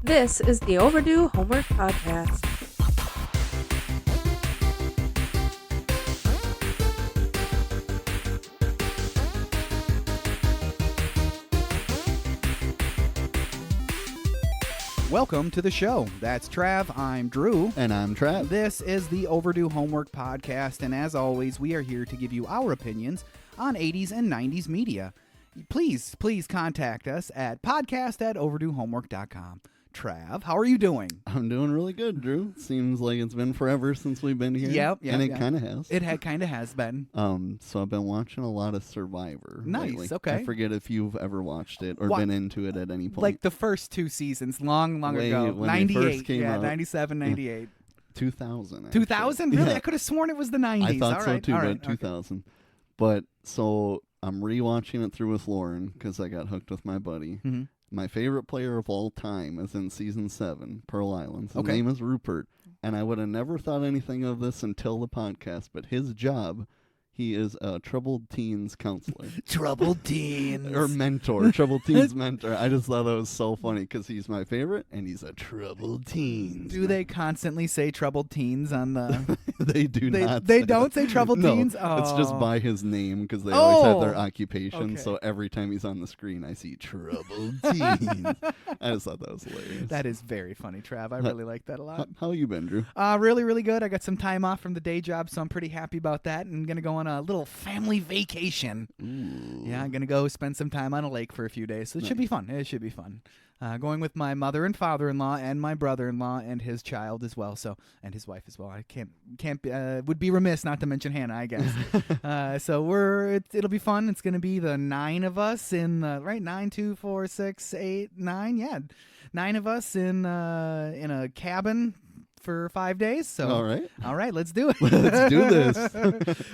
This is the Overdue Homework Podcast. Welcome to the show. That's Trav. I'm Drew. And I'm Trav. This is the Overdue Homework Podcast, and as always, we are here to give you our opinions on 80s and 90s media. Please contact us at podcast@overduehomework.com. Trav, how are you doing? I'm doing really good, Drew. Seems like it's been forever since we've been here. Yep, and it kind of has. It kind of has been. So I've been watching a lot of Survivor. Nice, lately. okay. I forget if you've ever watched it or been into it at any point. Like the first two seasons, long ago. When 98, they first came out. 97, 98. 2000. 2000? Really? Yeah. I could have sworn it was the 90s. I thought all so right, too, all but right, 2000. Okay. But so I'm rewatching it through with Lauren because I got hooked with my buddy. Mm-hmm. My favorite player of all time is in season 7, Pearl Islands. His Okay. name is Rupert. And I would have never thought anything of this until the podcast, but his job, he is a troubled teens counselor. Troubled teens. Or mentor. Troubled teens mentor. I just thought that was so funny because he's my favorite and he's a troubled teens. Do they constantly say troubled teens on the... They do not. They don't say troubled teens? No, it's just by his name because they always have their occupation. Okay. So every time he's on the screen, I see troubled teens. I just thought that was hilarious. That is very funny, Trav. I really like that a lot. How you been, Drew? Really, really good. I got some time off from the day job, so I'm pretty happy about that. And I'm going to go on a little family vacation. Ooh. Yeah, I'm going to go spend some time on a lake for a few days. So it should be fun. It should be fun. Going with my mother and father-in-law and my brother-in-law and his child as well. So, and his wife as well. I would be remiss not to mention Hannah, I guess. So it'll be fun. It's going to be the 9 of us in right 9, 2, 4, 6, 8, 9. Yeah, 9 of us in a cabin for 5 days. So all right, let's do it. Let's do this.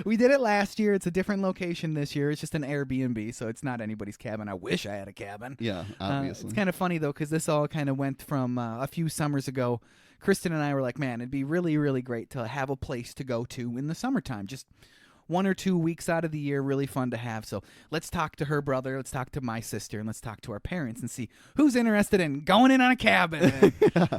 We did it last year. It's a different location this year. It's just an Airbnb, so it's not anybody's cabin. I wish I had a cabin. Yeah, obviously. It's kind of funny though, because this all kind of went from a few summers ago. Kristen and I were like, man, it'd be really, really great to have a place to go to in the summertime. Just 1 or 2 weeks out of the year, really fun to have. So let's talk to her brother, let's talk to my sister, and let's talk to our parents and see who's interested in going in on a cabin.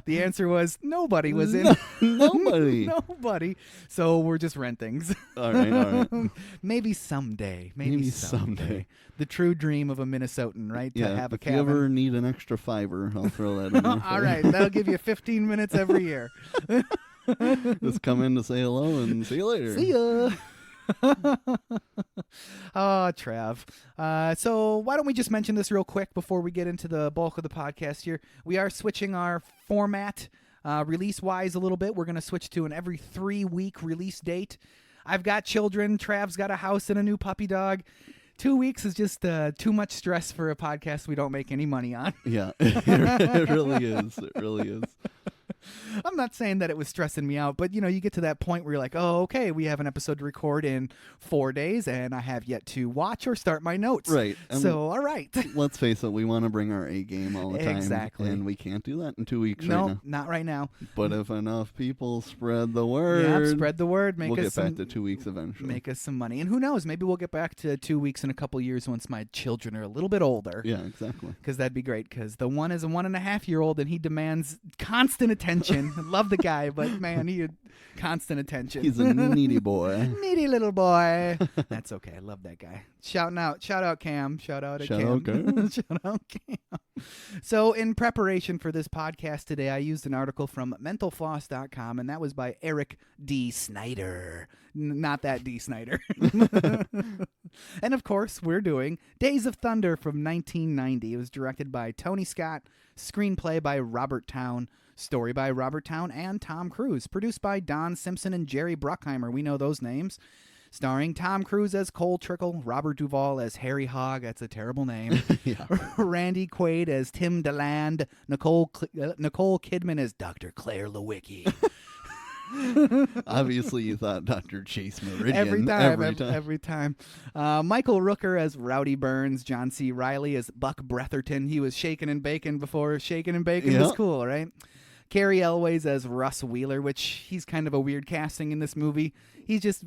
The answer was nobody was in. Nobody. Nobody. So we're just renting. All right. Maybe someday. Maybe someday. The true dream of a Minnesotan, right? Yeah, to have a if cabin. you ever need an extra $5, I'll throw that in there. All right, that'll give you 15 minutes every year. Just come in to say hello and see you later. See ya. Oh, Trav. So why don't we just mention this real quick before we get into the bulk of the podcast here? We are switching our format release-wise a little bit. We're going to switch to an every 3-week release date. I've got children. Trav's got a house and a new puppy dog. 2 weeks is just too much stress for a podcast we don't make any money on. Yeah, it really is. It really is. I'm not saying that it was stressing me out, but you get to that point where you're like, oh, okay, we have an episode to record in 4 days, and I have yet to watch or start my notes. Right. So, all right. Let's face it, we want to bring our A game all the time. Exactly. And we can't do that in 2 weeks No, right now. not right now. But if enough people spread the word, Yeah, spread the word. we'll get back to 2 weeks eventually. Make us some money. And who knows, maybe we'll get back to 2 weeks in a couple years once my children are a little bit older. Yeah, exactly. Because that'd be great, because the one is a 1.5-year-old, and he demands constant attention. I love the guy, but man, he had constant attention. He's a needy boy. Needy little boy. That's okay. I love that guy. Shout out Cam. Shout out Cam. Shout out Cam. So in preparation for this podcast today, I used an article from mentalfloss.com, and that was by Eric D. Snyder. Not that D. Snyder. And of course, we're doing Days of Thunder from 1990. It was directed by Tony Scott, screenplay by Robert Towne, story by Robert Towne and Tom Cruise, produced by Don Simpson and Jerry Bruckheimer. We know those names. Starring Tom Cruise as Cole Trickle, Robert Duvall as Harry Hogg. That's a terrible name. Yeah. Randy Quaid as Tim DeLand. Nicole Kidman as Dr. Claire Lewicki. Obviously, you thought Dr. Chase Meridian. Every time. Michael Rooker as Rowdy Burns. John C. Reilly as Buck Bretherton. He was Shakin' and Bacon before Shakin' and Bacon was cool, right? Carrie Elways as Russ Wheeler, which he's kind of a weird casting in this movie. He's just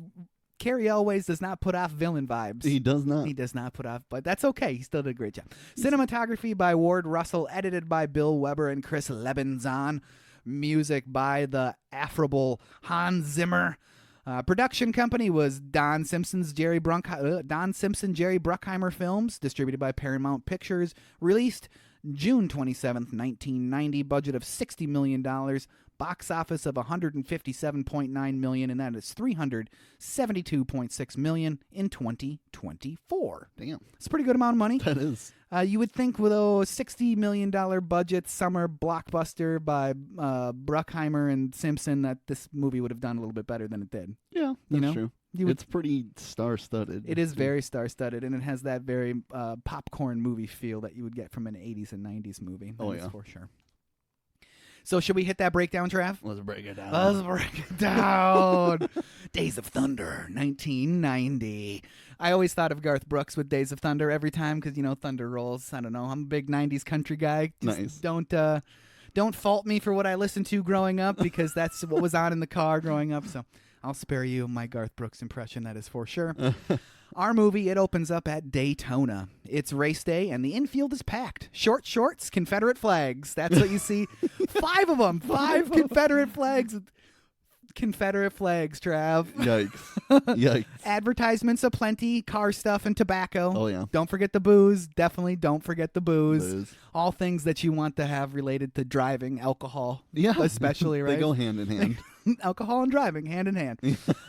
Carrie Elways does not put off villain vibes. He does not. He does not put off, but that's okay. He still did a great job. Cinematography by Ward Russell, edited by Bill Weber and Chris Lebenzon. Music by the affable Hans Zimmer. Production company was Don Simpson, Jerry Bruckheimer Films, distributed by Paramount Pictures. Released June 27th, 1990. Budget of $60 million. Box office of $157.9 million, and that is $372.6 million in 2024. Damn. It's a pretty good amount of money. That is. You would think with a $60 million budget summer blockbuster by Bruckheimer and Simpson that this movie would have done a little bit better than it did. Yeah, that's true. It's pretty star-studded. It is very star-studded, and it has that very popcorn movie feel that you would get from an 80s and 90s movie. That is for sure. So should we hit that breakdown, Trav? Let's break it down. Let's break it down. Days of Thunder, 1990. I always thought of Garth Brooks with Days of Thunder every time because, thunder rolls. I don't know. I'm a big 90s country guy. Nice. Don't fault me for what I listened to growing up because that's what was on in the car growing up. So I'll spare you my Garth Brooks impression, that is for sure. Our movie, it opens up at Daytona. It's race day, and the infield is packed. Short shorts, Confederate flags. That's what you see. 5 of them. 5 Confederate flags. Confederate flags, Trav. Yikes. Advertisements aplenty, car stuff, and tobacco. Oh, yeah. Don't forget the booze. Definitely don't forget the booze. All things that you want to have related to driving, alcohol. Yeah. Especially, right? They go hand in hand. Alcohol and driving, hand in hand.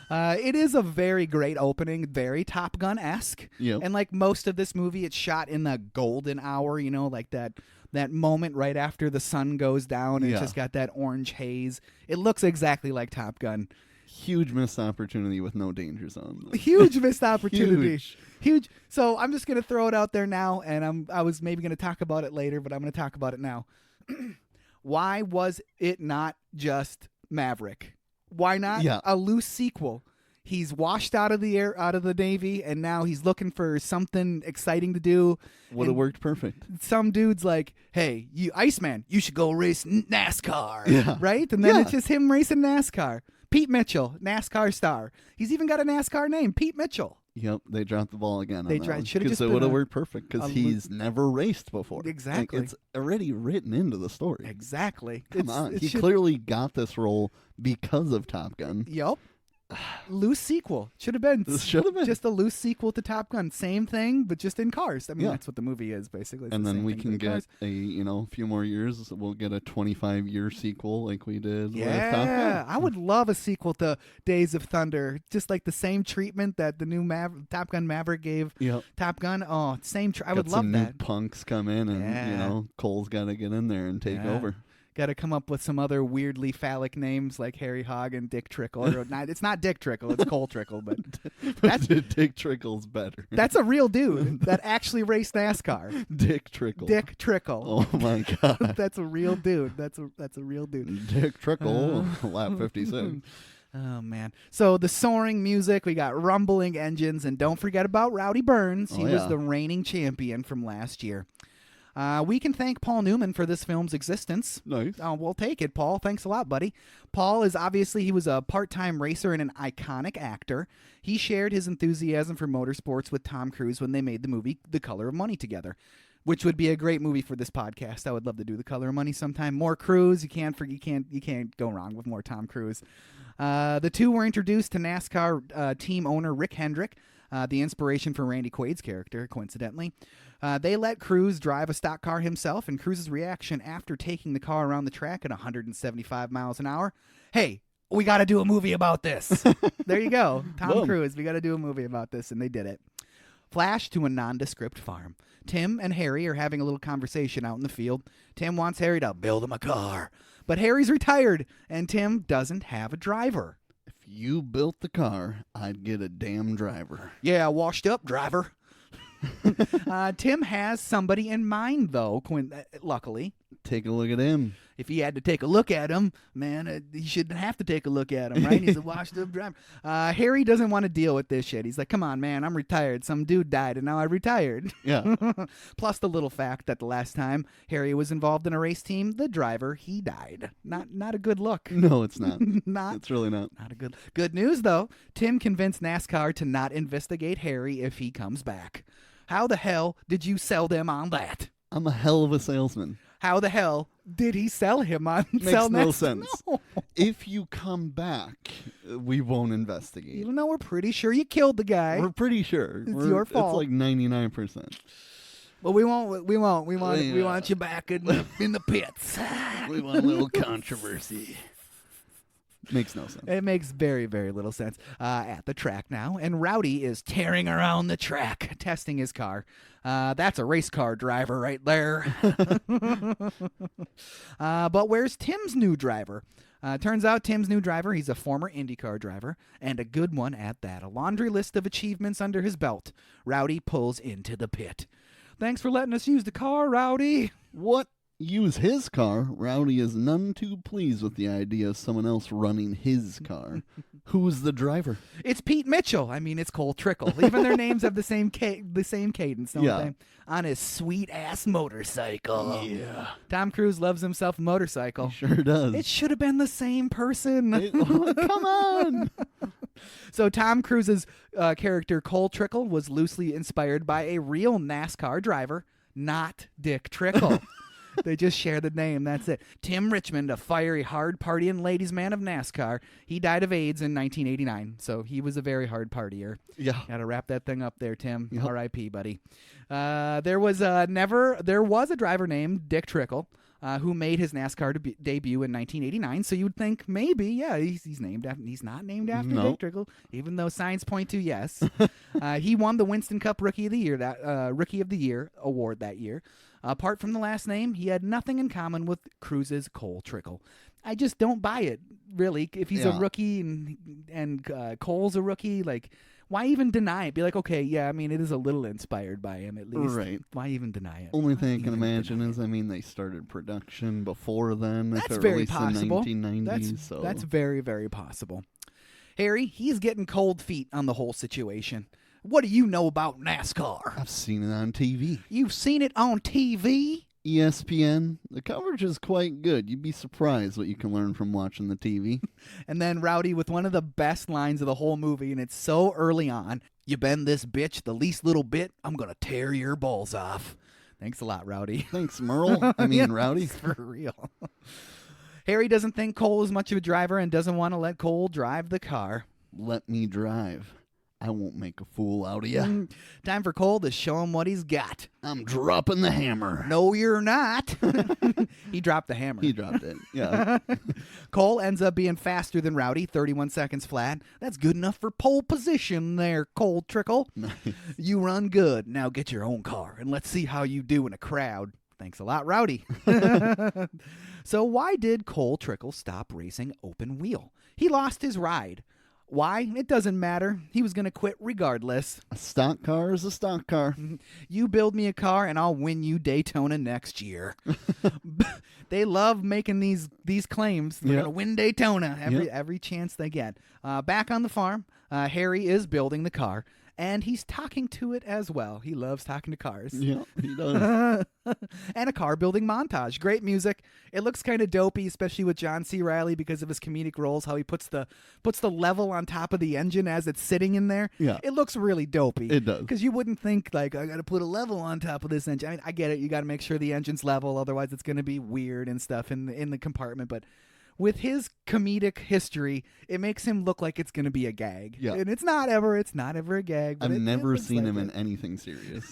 It is a very great opening, very Top Gun-esque. Yep. And like most of this movie, it's shot in the golden hour, like that moment right after the sun goes down. And It's just got that orange haze. It looks exactly like Top Gun. Huge missed opportunity with no danger zone. Huge missed opportunity. Huge. So I'm just going to throw it out there now, and I was maybe going to talk about it later, but I'm going to talk about it now. Why was it not just Maverick? Why not a loose sequel? He's washed out of the Navy, and now he's looking for something exciting to do. Would have worked perfect. Some dude's like, "Hey, you Iceman, you should go race NASCAR." Right? And then it's just him racing NASCAR. Pete Mitchell, NASCAR star. He's even got a NASCAR name, Pete Mitchell. Yep, they dropped the ball again. They should have just because it would have worked perfect because he's never raced before. Exactly, it's already written into the story. Exactly. Come on, he clearly got this role because of Top Gun. Yep. Loose sequel. Should have been just a loose sequel to Top Gun. Same thing, but just in cars. I mean, that's what the movie is, basically. It's and then we can get cars. a few more years. We'll get a 25-year sequel like we did with Top Gun. Yeah, I would love a sequel to Days of Thunder. Just like the same treatment that the new Top Gun Maverick gave Top Gun. Oh, same. I would love that. New punks come in and, Cole's got to get in there and take over. Got to come up with some other weirdly phallic names like Harry Hogg and Dick Trickle. It's not Dick Trickle, it's Cole Trickle, but Dick Trickle's better. That's a real dude that actually raced NASCAR. Dick Trickle. Dick Trickle. Oh my God. That's a real dude. That's a real dude. Dick Trickle, lap 56. Oh, man. So the soaring music, we got rumbling engines, and don't forget about Rowdy Burns. He was the reigning champion from last year. We can thank Paul Newman for this film's existence. Nice. We'll take it, Paul. Thanks a lot, buddy. Paul is he was a part-time racer and an iconic actor. He shared his enthusiasm for motorsports with Tom Cruise when they made the movie The Color of Money together, which would be a great movie for this podcast. I would love to do The Color of Money sometime. More Cruise. You can't go wrong with more Tom Cruise. The two were introduced to NASCAR team owner Rick Hendrick, the inspiration for Randy Quaid's character, coincidentally. They let Cruise drive a stock car himself, and Cruise's reaction after taking the car around the track at 175 miles an hour, "Hey, we got to do a movie about this." There you go. Tom Cruise, we got to do a movie about this, and they did it. Flash to a nondescript farm. Tim and Harry are having a little conversation out in the field. Tim wants Harry to build him a car, but Harry's retired, and Tim doesn't have a driver. If you built the car, I'd get a damn driver. Yeah, washed up driver. Tim has somebody in mind, though, luckily. Take a look at him. if he had to take a look at him, man, he shouldn't have to take a look at him, right? He's a washed-up driver. Harry doesn't want to deal with this shit. He's like, come on, man, I'm retired. Some dude died, and now I retired. Yeah. Plus the little fact that the last time Harry was involved in a race team, the driver, he died. Not a good look. No, it's not. It's really not. Not a good news, though. Tim convinced NASCAR to not investigate Harry if he comes back. How the hell did you sell them on that? I'm a hell of a salesman. How the hell did he sell him on? Makes no sense. No. If you come back, we won't investigate. Even though we're pretty sure you killed the guy. We're pretty sure. It's your fault. It's like 99%. But we won't. We want you back in the pits. We want a little controversy. Makes no sense. It makes very, very little sense. At the track now, and Rowdy is tearing around the track, testing his car. That's a race car driver right there. But where's Tim's new driver? Turns out Tim's new driver, he's a former IndyCar driver, and a good one at that. A laundry list of achievements under his belt. Rowdy pulls into the pit. Thanks for letting us use the car, Rowdy. What? Use his car? Rowdy is none too pleased with the idea of someone else running his car. Who's the driver? It's Pete Mitchell. I mean, it's Cole Trickle. Even their names have the same cadence, don't they? On his sweet-ass motorcycle. Yeah. Tom Cruise loves himself a motorcycle. He sure does. It should have been the same person. Come on! So Tom Cruise's character, Cole Trickle, was loosely inspired by a real NASCAR driver, not Dick Trickle. They just share the name. That's it. Tim Richmond, a fiery, hard-partying ladies' man of NASCAR. He died of AIDS in 1989, so he was a very hard partier. Yeah. Got to wrap that thing up there, Tim. Yep. R.I.P., buddy. There was a driver named Dick Trickle who made his NASCAR debut in 1989. So you would think maybe, he's named after. He's not named after Dick Trickle, even though signs point to yes. He won the Winston Cup Rookie of the Year award that year. Apart from the last name, he had nothing in common with Cruise's Cole Trickle. I just don't buy it, really. If he's a rookie and Cole's a rookie, like, why even deny it? Be like, okay, it is a little inspired by him at least. Right. Why even deny it? Only thing I can imagine is, they started production before then. That's very possible. In 1990s, that's very, very possible. Harry, he's getting cold feet on the whole situation. What do you know about NASCAR? I've seen it on TV. You've seen it on TV? ESPN. The coverage is quite good. You'd be surprised what you can learn from watching the TV. And then Rowdy with one of the best lines of the whole movie, and it's so early on. You bend this bitch the least little bit, I'm going to tear your balls off. Thanks a lot, Rowdy. Thanks, Merle. Rowdy. For real. Harry doesn't think Cole is much of a driver and doesn't want to let Cole drive the car. Let me drive. I won't make a fool out of you. Time for Cole to show him what he's got. I'm dropping the hammer. No, you're not. He dropped the hammer. He dropped it, yeah. Cole ends up being faster than Rowdy, 31 seconds flat. That's good enough for pole position there, Cole Trickle. Nice. You run good. Now get your own car, and let's see how you do in a crowd. Thanks a lot, Rowdy. So why did Cole Trickle stop racing open wheel? He lost his ride. Why? It doesn't matter. He was going to quit regardless. A stock car is a stock car. You build me a car and I'll win you Daytona next year. They love making these claims. They're going to win Daytona every chance they get. Back on the farm, Harry is building the car. And he's talking to it as well. He loves talking to cars. Yeah, he does. And a car building montage. Great music. It looks kind of dopey, especially with John C. Reilly because of his comedic roles, how he puts the level on top of the engine as it's sitting in there. Yeah. It looks really dopey. It does. Because you wouldn't think, like, I got to put a level on top of this engine. I mean, I get it. You got to make sure the engine's level. Otherwise, it's going to be weird and stuff in the compartment. But with his comedic history, it makes him look like it's going to be a gag. Yeah. And it's not ever a gag. I've never seen him in anything serious.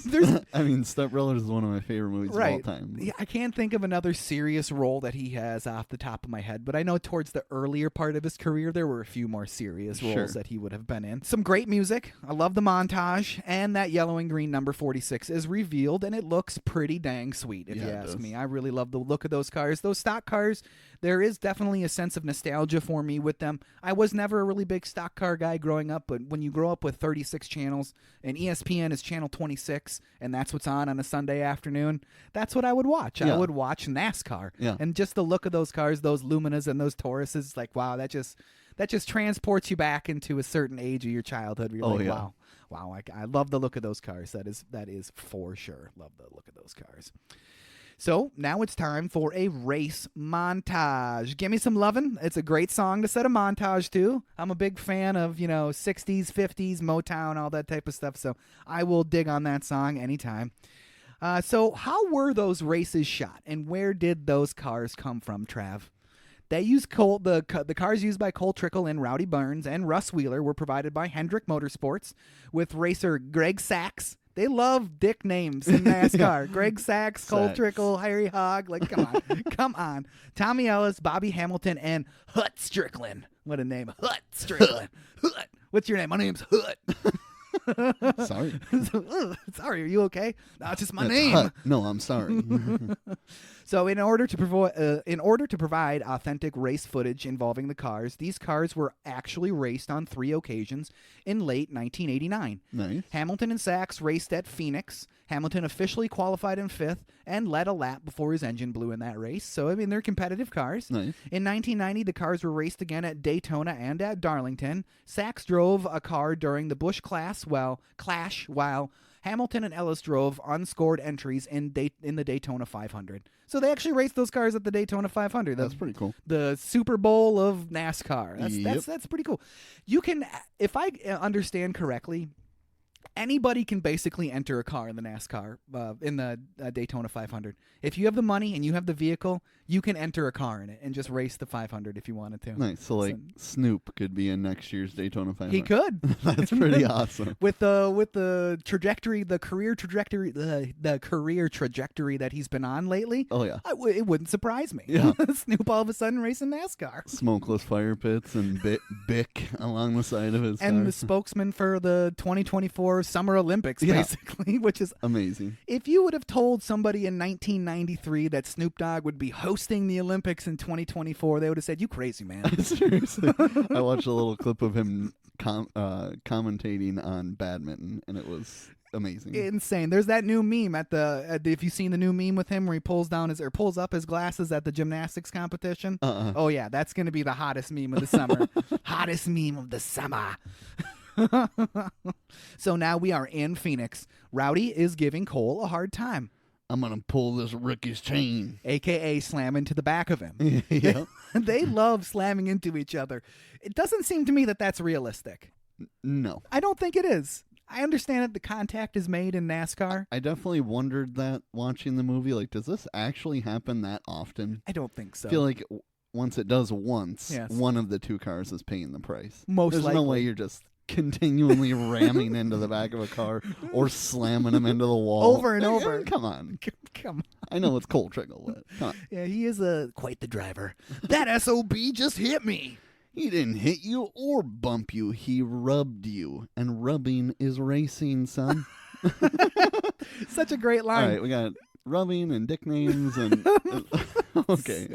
Step Brothers is one of my favorite movies of all time. Yeah, I can't think of another serious role that he has off the top of my head, but I know towards the earlier part of his career, there were a few more serious roles that he would have been in. Some great music. I love the montage, and that yellow and green number 46 is revealed, and it looks pretty dang sweet, if you ask me. I really love the look of those cars. Those stock cars, there is definitely a sense of nostalgia for me with them. I was never a really big stock car guy growing up, but when you grow up with 36 channels and ESPN is channel 26 and that's what's on a Sunday afternoon, that's what I would watch. Yeah. I would watch NASCAR. Yeah. And just the look of those cars, those Luminas and those Tauruses, like, wow, that just transports you back into a certain age of your childhood. Where you're wow, I love the look of those cars. That is for sure. Love the look of those cars. So now it's time for a race montage. Give Me Some Lovin'. It's a great song to set a montage to. I'm a big fan of, 60s, 50s, Motown, all that type of stuff. So I will dig on that song anytime. So how were those races shot, and where did those cars come from, Trav? They used the cars used by Cole Trickle and Rowdy Burns and Russ Wheeler were provided by Hendrick Motorsports with racer Greg Sachs. They love dick names in NASCAR. Yeah. Greg Sachs, Cole Trickle, Harry Hogg. Like, come on. Come on. Tommy Ellis, Bobby Hamilton, and Hut Strickland. What a name. Hut Strickland. Hut. What's your name? My name's Hut. Sorry. Sorry, are you okay? No, it's just my name. Hut. No, I'm sorry. So in order to provide authentic race footage involving the cars, these cars were actually raced on 3 occasions in late 1989. Nice. Hamilton and Sachs raced at Phoenix. Hamilton officially qualified in 5th and led a lap before his engine blew in that race. So, I mean, they're competitive cars. Nice. In 1990, the cars were raced again at Daytona and at Darlington. Sachs drove a car during the Busch Clash, while Hamilton and Ellis drove unscored entries in the Daytona 500. So they actually raced those cars at the Daytona 500. That's pretty cool. The Super Bowl of NASCAR. Yep. That's pretty cool. You can, if I understand correctly, anybody can basically enter a car in the NASCAR, in the Daytona 500. If you have the money and you have the vehicle, you can enter a car in it and just race the 500 if you wanted to. Nice. So Snoop could be in next year's Daytona 500. He could. That's pretty awesome. With the trajectory, the career trajectory that he's been on lately. Oh yeah. It wouldn't surprise me. Yeah. Snoop all of a sudden racing NASCAR. Smokeless fire pits and Bic along the side of his car. And the spokesman for the 2024 Summer Olympics, basically, which is amazing. If you would have told somebody in 1993 that Snoop Dogg would be hosting the Olympics in 2024, they would have said, "You crazy, man." Seriously. I watched a little clip of him commentating on badminton, and it was amazing. Insane. There's that new meme if you've seen the new meme with him where he pulls up his glasses at the gymnastics competition. Oh yeah, that's going to be the hottest meme of the summer. Hottest meme of the summer. So now we are in Phoenix. Rowdy is giving Cole a hard time. I'm going to pull this rookie's chain. AKA slam into the back of him. Yeah. They love slamming into each other. It doesn't seem to me that that's realistic. No. I don't think it is. I understand that the contact is made in NASCAR. I definitely wondered that watching the movie. Like, does this actually happen that often? I don't think so. I feel like once it does once, one of the two cars is paying the price. There's no way you're just continually ramming into the back of a car or slamming him into the wall over and over. Come on. Come on. I know it's Cole Trickle, but come on. Yeah, he is quite the driver. That SOB just hit me. He didn't hit you or bump you. He rubbed you. And rubbing is racing, son. Such a great line. All right, we got rubbing and dick names and okay.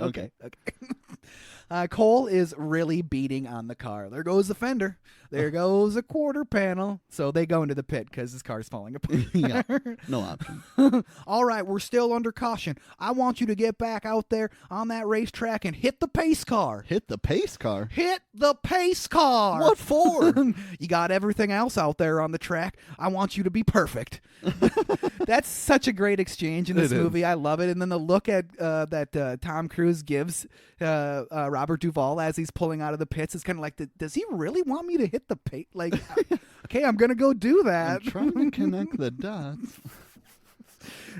Cole is really beating on the car. There goes the fender. There goes a quarter panel. So they go into the pit because his car's falling apart. Yeah, no option. All right, we're still under caution. I want you to get back out there on that racetrack and hit the pace car. Hit the pace car? Hit the pace car. What for? You got everything else out there on the track. I want you to be perfect. That's such a great exchange in this movie. I love it. And then the look at that Tom Cruise gives Robert Duvall as he's pulling out of the pits is kind of like, does he really want me to hit the pace? Like, okay, I'm going to go do that. I'm trying to connect the dots.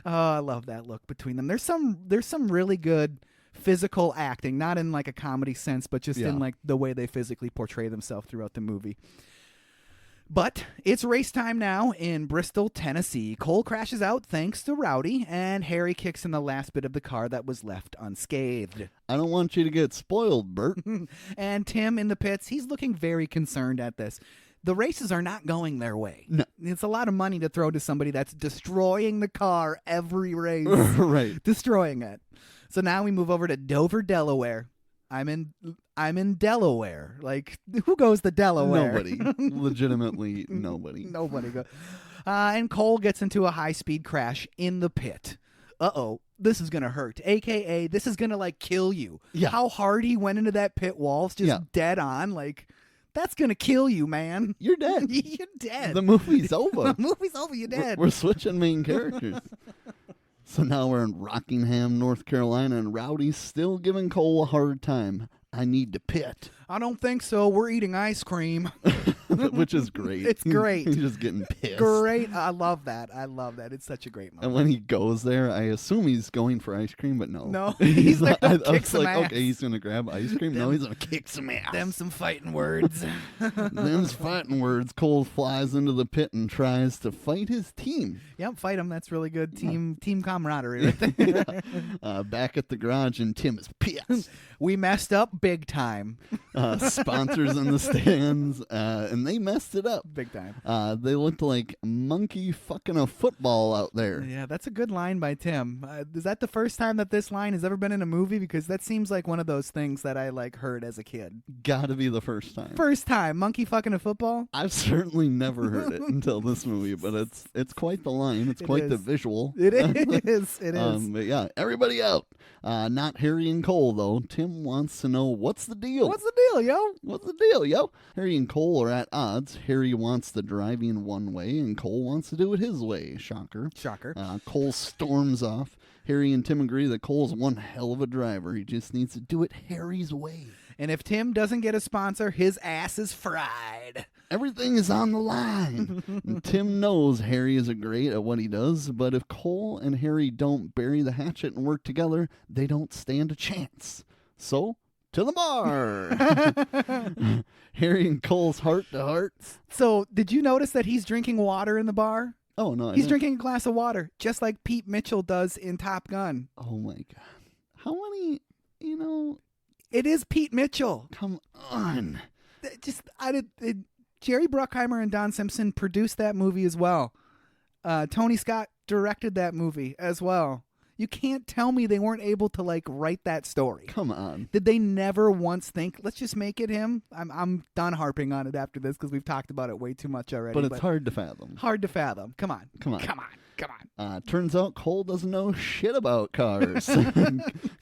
Oh, I love that look between them. There's some really good physical acting, not in like a comedy sense, but just in like the way they physically portray themselves throughout the movie. But it's race time now in Bristol, Tennessee. Cole crashes out thanks to Rowdy, and Harry kicks in the last bit of the car that was left unscathed. I don't want you to get spoiled, Bert. And Tim in the pits, he's looking very concerned at this. The races are not going their way. No. It's a lot of money to throw to somebody that's destroying the car every race. Right. Destroying it. So now we move over to Dover, Delaware. I'm in Delaware. Like, who goes to Delaware? Nobody. Legitimately nobody. Nobody goes. And Cole gets into a high-speed crash in the pit. Uh-oh, this is going to hurt. AKA, this is going to, like, kill you. Yeah. How hard he went into that pit wall, just dead on. Like, that's going to kill you, man. You're dead. You're dead. The movie's over. The movie's over. You're dead. We're switching main characters. So now we're in Rockingham, North Carolina, and Rowdy's still giving Cole a hard time. I need to pit. I don't think so. We're eating ice cream. Which is great. It's great. He's just getting pissed. Great. I love that. It's such a great moment. And when he goes there, I assume he's going for ice cream, but no. No. He's there to kick some ass. Okay, he's going to grab ice cream. No, he's going to kick some ass. Them some fighting words. Them's fighting words. Cole flies into the pit and tries to fight his team. Yep, fight him. That's really good team camaraderie right there. Back at the garage, and Tim is pissed. We messed up big time. Sponsors in the stands, and they messed it up. Big time. They looked like monkey fucking a football out there. Yeah, that's a good line by Tim. Is that the first time that this line has ever been in a movie? Because that seems like one of those things that I heard as a kid. Gotta be the first time. First time, monkey fucking a football? I've certainly never heard it until this movie, but it's quite the line. It's quite the visual. It is. It is. But yeah, everybody out. Not Harry and Cole, though. Tim wants to know, what's the deal? What's the deal, yo? What's the deal, yo? Harry and Cole are at odds. Harry wants the driving one way, and Cole wants to do it his way. Shocker. Cole storms off. Harry and Tim agree that Cole's one hell of a driver. He just needs to do it Harry's way. And if Tim doesn't get a sponsor, his ass is fried. Everything is on the line. Tim knows Harry is great at what he does, but if Cole and Harry don't bury the hatchet and work together, they don't stand a chance. So, to the bar. Harry and Cole's heart to heart. So, did you notice that he's drinking water in the bar? Oh, no. He's drinking a glass of water, just like Pete Mitchell does in Top Gun. Oh, my God. How many, It is Pete Mitchell. Come on. Jerry Bruckheimer and Don Simpson produced that movie as well. Tony Scott directed that movie as well. You can't tell me they weren't able to write that story. Come on. Did they never once think, let's just make it him? I'm done harping on it after this because we've talked about it way too much already. But it's hard to fathom. Hard to fathom. Come on. Turns out Cole doesn't know shit about cars.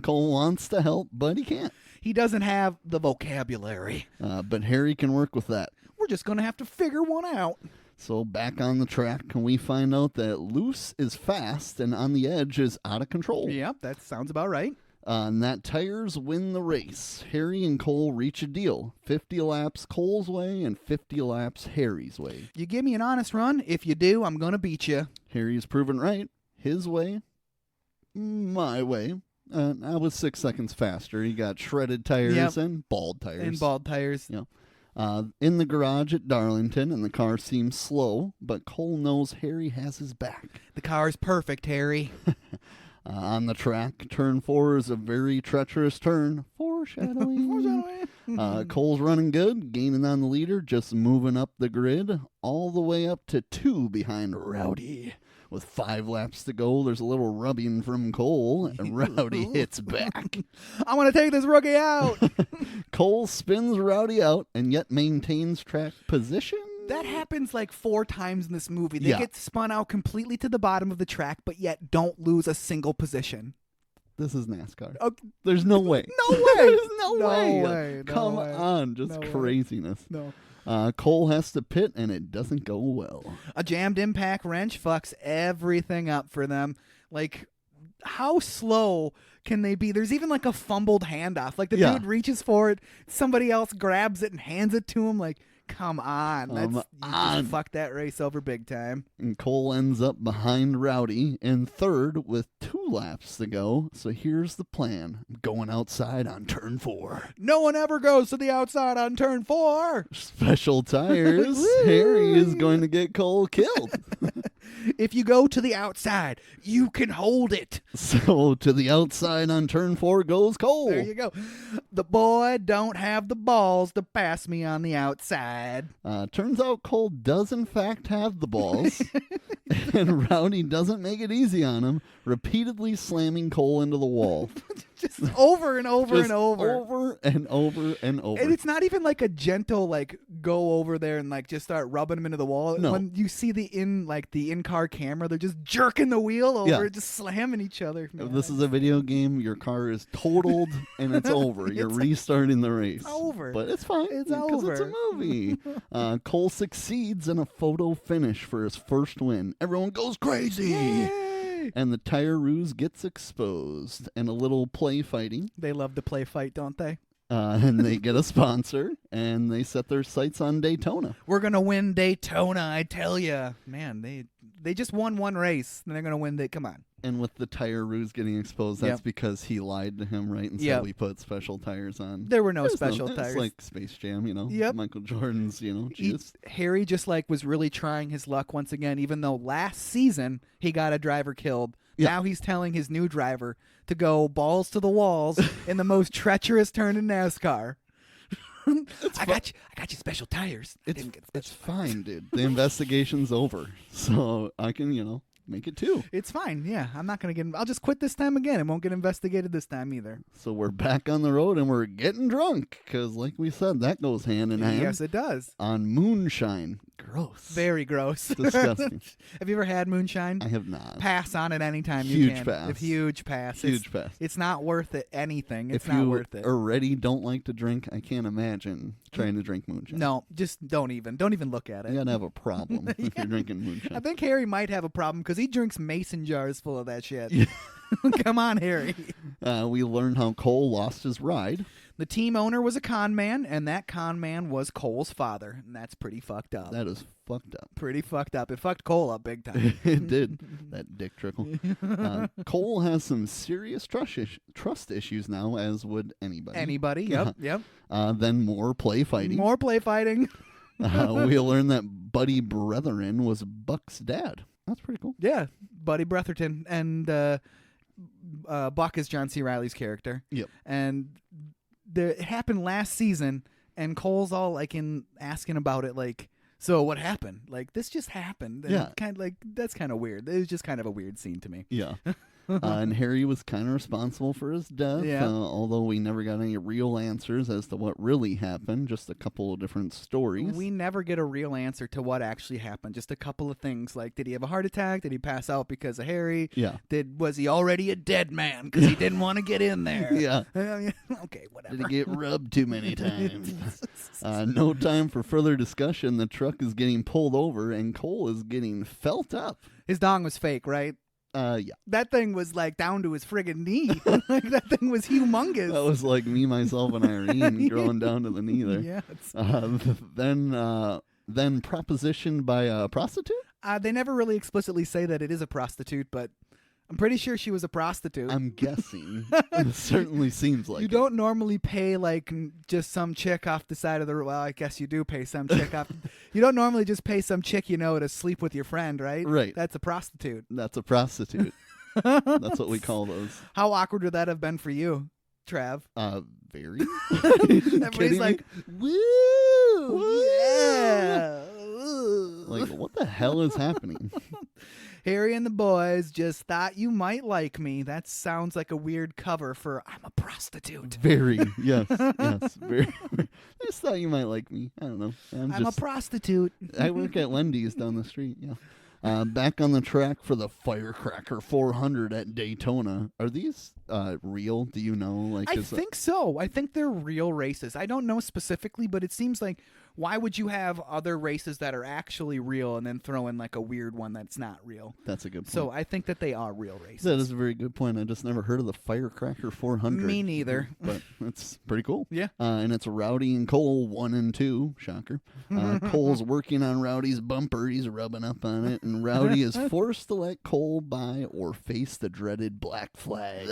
Cole wants to help, but he can't. He doesn't have the vocabulary. But Harry can work with that. We're just going to have to figure one out. So back on the track, we find out that Loose is fast and On the Edge is out of control. Yep, that sounds about right. And that tires win the race. Harry and Cole reach a deal. 50 laps Cole's way and 50 laps Harry's way. You give me an honest run. If you do, I'm going to beat you. Harry's proven right. His way, my way. I was 6 seconds faster. He got shredded tires and bald tires. Yeah. In the garage at Darlington, and the car seems slow, but Cole knows Harry has his back. The car's perfect, Harry. On the track, turn 4 is a very treacherous turn. Foreshadowing. Cole's running good, gaining on the leader, just moving up the grid, all the way up to 2 behind Rowdy. With 5 laps to go, there's a little rubbing from Cole, and Rowdy hits back. I want to take this rookie out. Cole spins Rowdy out and yet maintains track position. That happens 4 times in this movie. They get spun out completely to the bottom of the track, but yet don't lose a single position. This is NASCAR. Okay. There's no way. No way. There's no way. Come on. Just craziness. No. Cole has to pit, and it doesn't go well. A jammed impact wrench fucks everything up for them. How slow can they be? There's even a fumbled handoff. The dude reaches for it, somebody else grabs it and hands it to him. Come on. You just fucked that race over big time. And Cole ends up behind Rowdy in third with 2 laps to go. So here's the plan. I'm going outside on turn 4. No one ever goes to the outside on turn 4. Special tires. Harry is going to get Cole killed. If you go to the outside, you can hold it. So to the outside on turn 4 goes Cole. There you go. The boy don't have the balls to pass me on the outside. Turns out Cole does in fact have the balls. And Rowdy doesn't make it easy on him, repeatedly slamming Cole into the wall. Just over and over Just and over. Over and over and over. And it's not even like a gentle, like, go over there and, like, just start rubbing them into the wall. No. When you see the in-car camera, they're just jerking the wheel over, just slamming each other. Man. If this is a video game, your car is totaled and it's over. You're restarting the race. It's over. But it's fine. It's because over. It's a movie. Cole succeeds in a photo finish for his first win. Everyone goes crazy. Yay! And the tire ruse gets exposed. And a little play fighting. They love to play fight, don't they? And they get a sponsor. And they set their sights on Daytona. We're going to win Daytona, I tell you. Man, they just won one race. And they're going to win. Come on. And with the tire ruse getting exposed, that's because he lied to him, right? And said we put special tires on. There were no special tires. It's like Space Jam, Yep. Michael Jordan's, Harry just was really trying his luck once again, even though last season he got a driver killed. Yeah. Now he's telling his new driver to go balls to the walls in the most treacherous turn in NASCAR. I got you special tires. It's fine, dude. The investigation's over. So I can, make it 2. It's fine. Yeah, I'm not going to get. I'll just quit this time again. It won't get investigated this time either. So we're back on the road and we're getting drunk because, like we said, that goes hand in hand. Yes, it does. On moonshine. Gross. Very gross. Disgusting. Have you ever had moonshine? I have not. Pass on it anytime you can. Huge pass. Huge pass. Huge pass. It's not worth it. Anything. It's if not you worth it. already don't like to drink, I can't imagine trying to drink moonshine. No, just don't even look at it. You gotta have a problem if you're drinking moonshine. I think Harry might have a problem because he drinks mason jars full of that shit. Come on, Harry. We learned how Cole lost his ride. The team owner was a con man, and that con man was Cole's father, and that's pretty fucked up. That is fucked up. Pretty fucked up. It fucked Cole up big time. It did. That dick trickle. Cole has some serious trust issues now, as would anybody. Anybody, yep. Then more play fighting. More play fighting. We learn that Buddy Brethren was Buck's dad. That's pretty cool. Yeah, Buddy Bretherton. And Buck is John C. Reilly's character. Yep. And it happened last season, and Cole's all asking about it, like, so what happened? Like, this just happened. And kind of like, that's kind of weird. It was just kind of a weird scene to me. Yeah. And Harry was kind of responsible for his death, although we never got any real answers as to what really happened, just a couple of different stories. We never get a real answer to what actually happened, just a couple of things, like, did he have a heart attack? Did he pass out because of Harry? Yeah. Was he already a dead man because he didn't want to get in there? Yeah. Okay, whatever. Did he get rubbed too many times? No time for further discussion. The truck is getting pulled over, and Cole is getting felt up. His dong was fake, right? Yeah. That thing was like down to his friggin' knee. Like that thing was humongous. That was like me, myself, and Irene growing down to the knee there. Yeah. Then propositioned by a prostitute? They never really explicitly say that it is a prostitute, but I'm pretty sure she was a prostitute. I'm guessing. It certainly seems like you don't normally pay like just some chick off the side of the road. Well, I guess you do pay some chick off. You don't normally just pay some chick to sleep with your friend, right? Right. That's a prostitute. That's a prostitute. That's what we call those. How awkward would that have been for you, Trav? Very. Everybody's like, woo, yeah. Like, what the hell is happening? Harry and the boys just thought you might like me. That sounds like a weird cover for I'm a prostitute. Very, yes, very. I just thought you might like me. I don't know. I'm a prostitute. I work at Wendy's down the street, back on the track for the Firecracker 400 at Daytona. Are these real? Do you know? I think so. I think they're real races. I don't know specifically, but it seems like why would you have other races that are actually real and then throw in like a weird one that's not real? That's a good point. So I think that they are real races. That is a very good point. I just never heard of the Firecracker 400. Me neither. But it's pretty cool. Yeah. And it's Rowdy and Cole 1 and 2. Shocker. Cole's working on Rowdy's bumper. He's rubbing up on it. And Rowdy is forced to let Cole buy or face the dreaded black flag.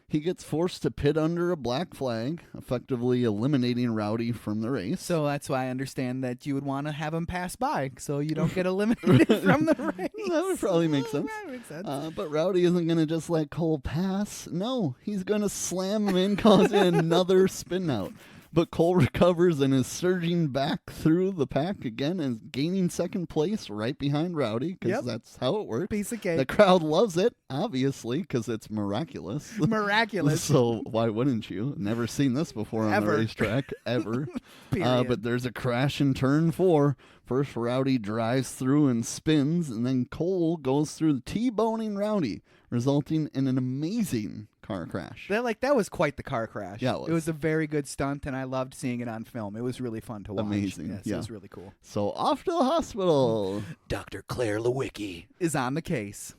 He gets forced to pit under a black flag, effectively eliminating Rowdy from the race. So that's why I understand that you would want to have him pass by so you don't get eliminated from the race. That would probably make sense. That makes sense. But Rowdy isn't going to just let Cole pass. No, he's going to slam him in, causing another spin out. But Cole recovers and is surging back through the pack again and gaining second place right behind Rowdy, because that's how it works. Piece of cake. The crowd loves it, obviously, because it's miraculous. Miraculous. So why wouldn't you? Never seen this before on the racetrack, ever. But there's a crash in turn 4. First, Rowdy drives through and spins, and then Cole goes through T-boning Rowdy, resulting in an amazing car crash. That was quite the car crash. Yeah, it was a very good stunt, and I loved seeing it on film. It was really fun to watch. Amazing. Yes, yeah. It was really cool. So off to the hospital. Dr. Claire Lewicki is on the case.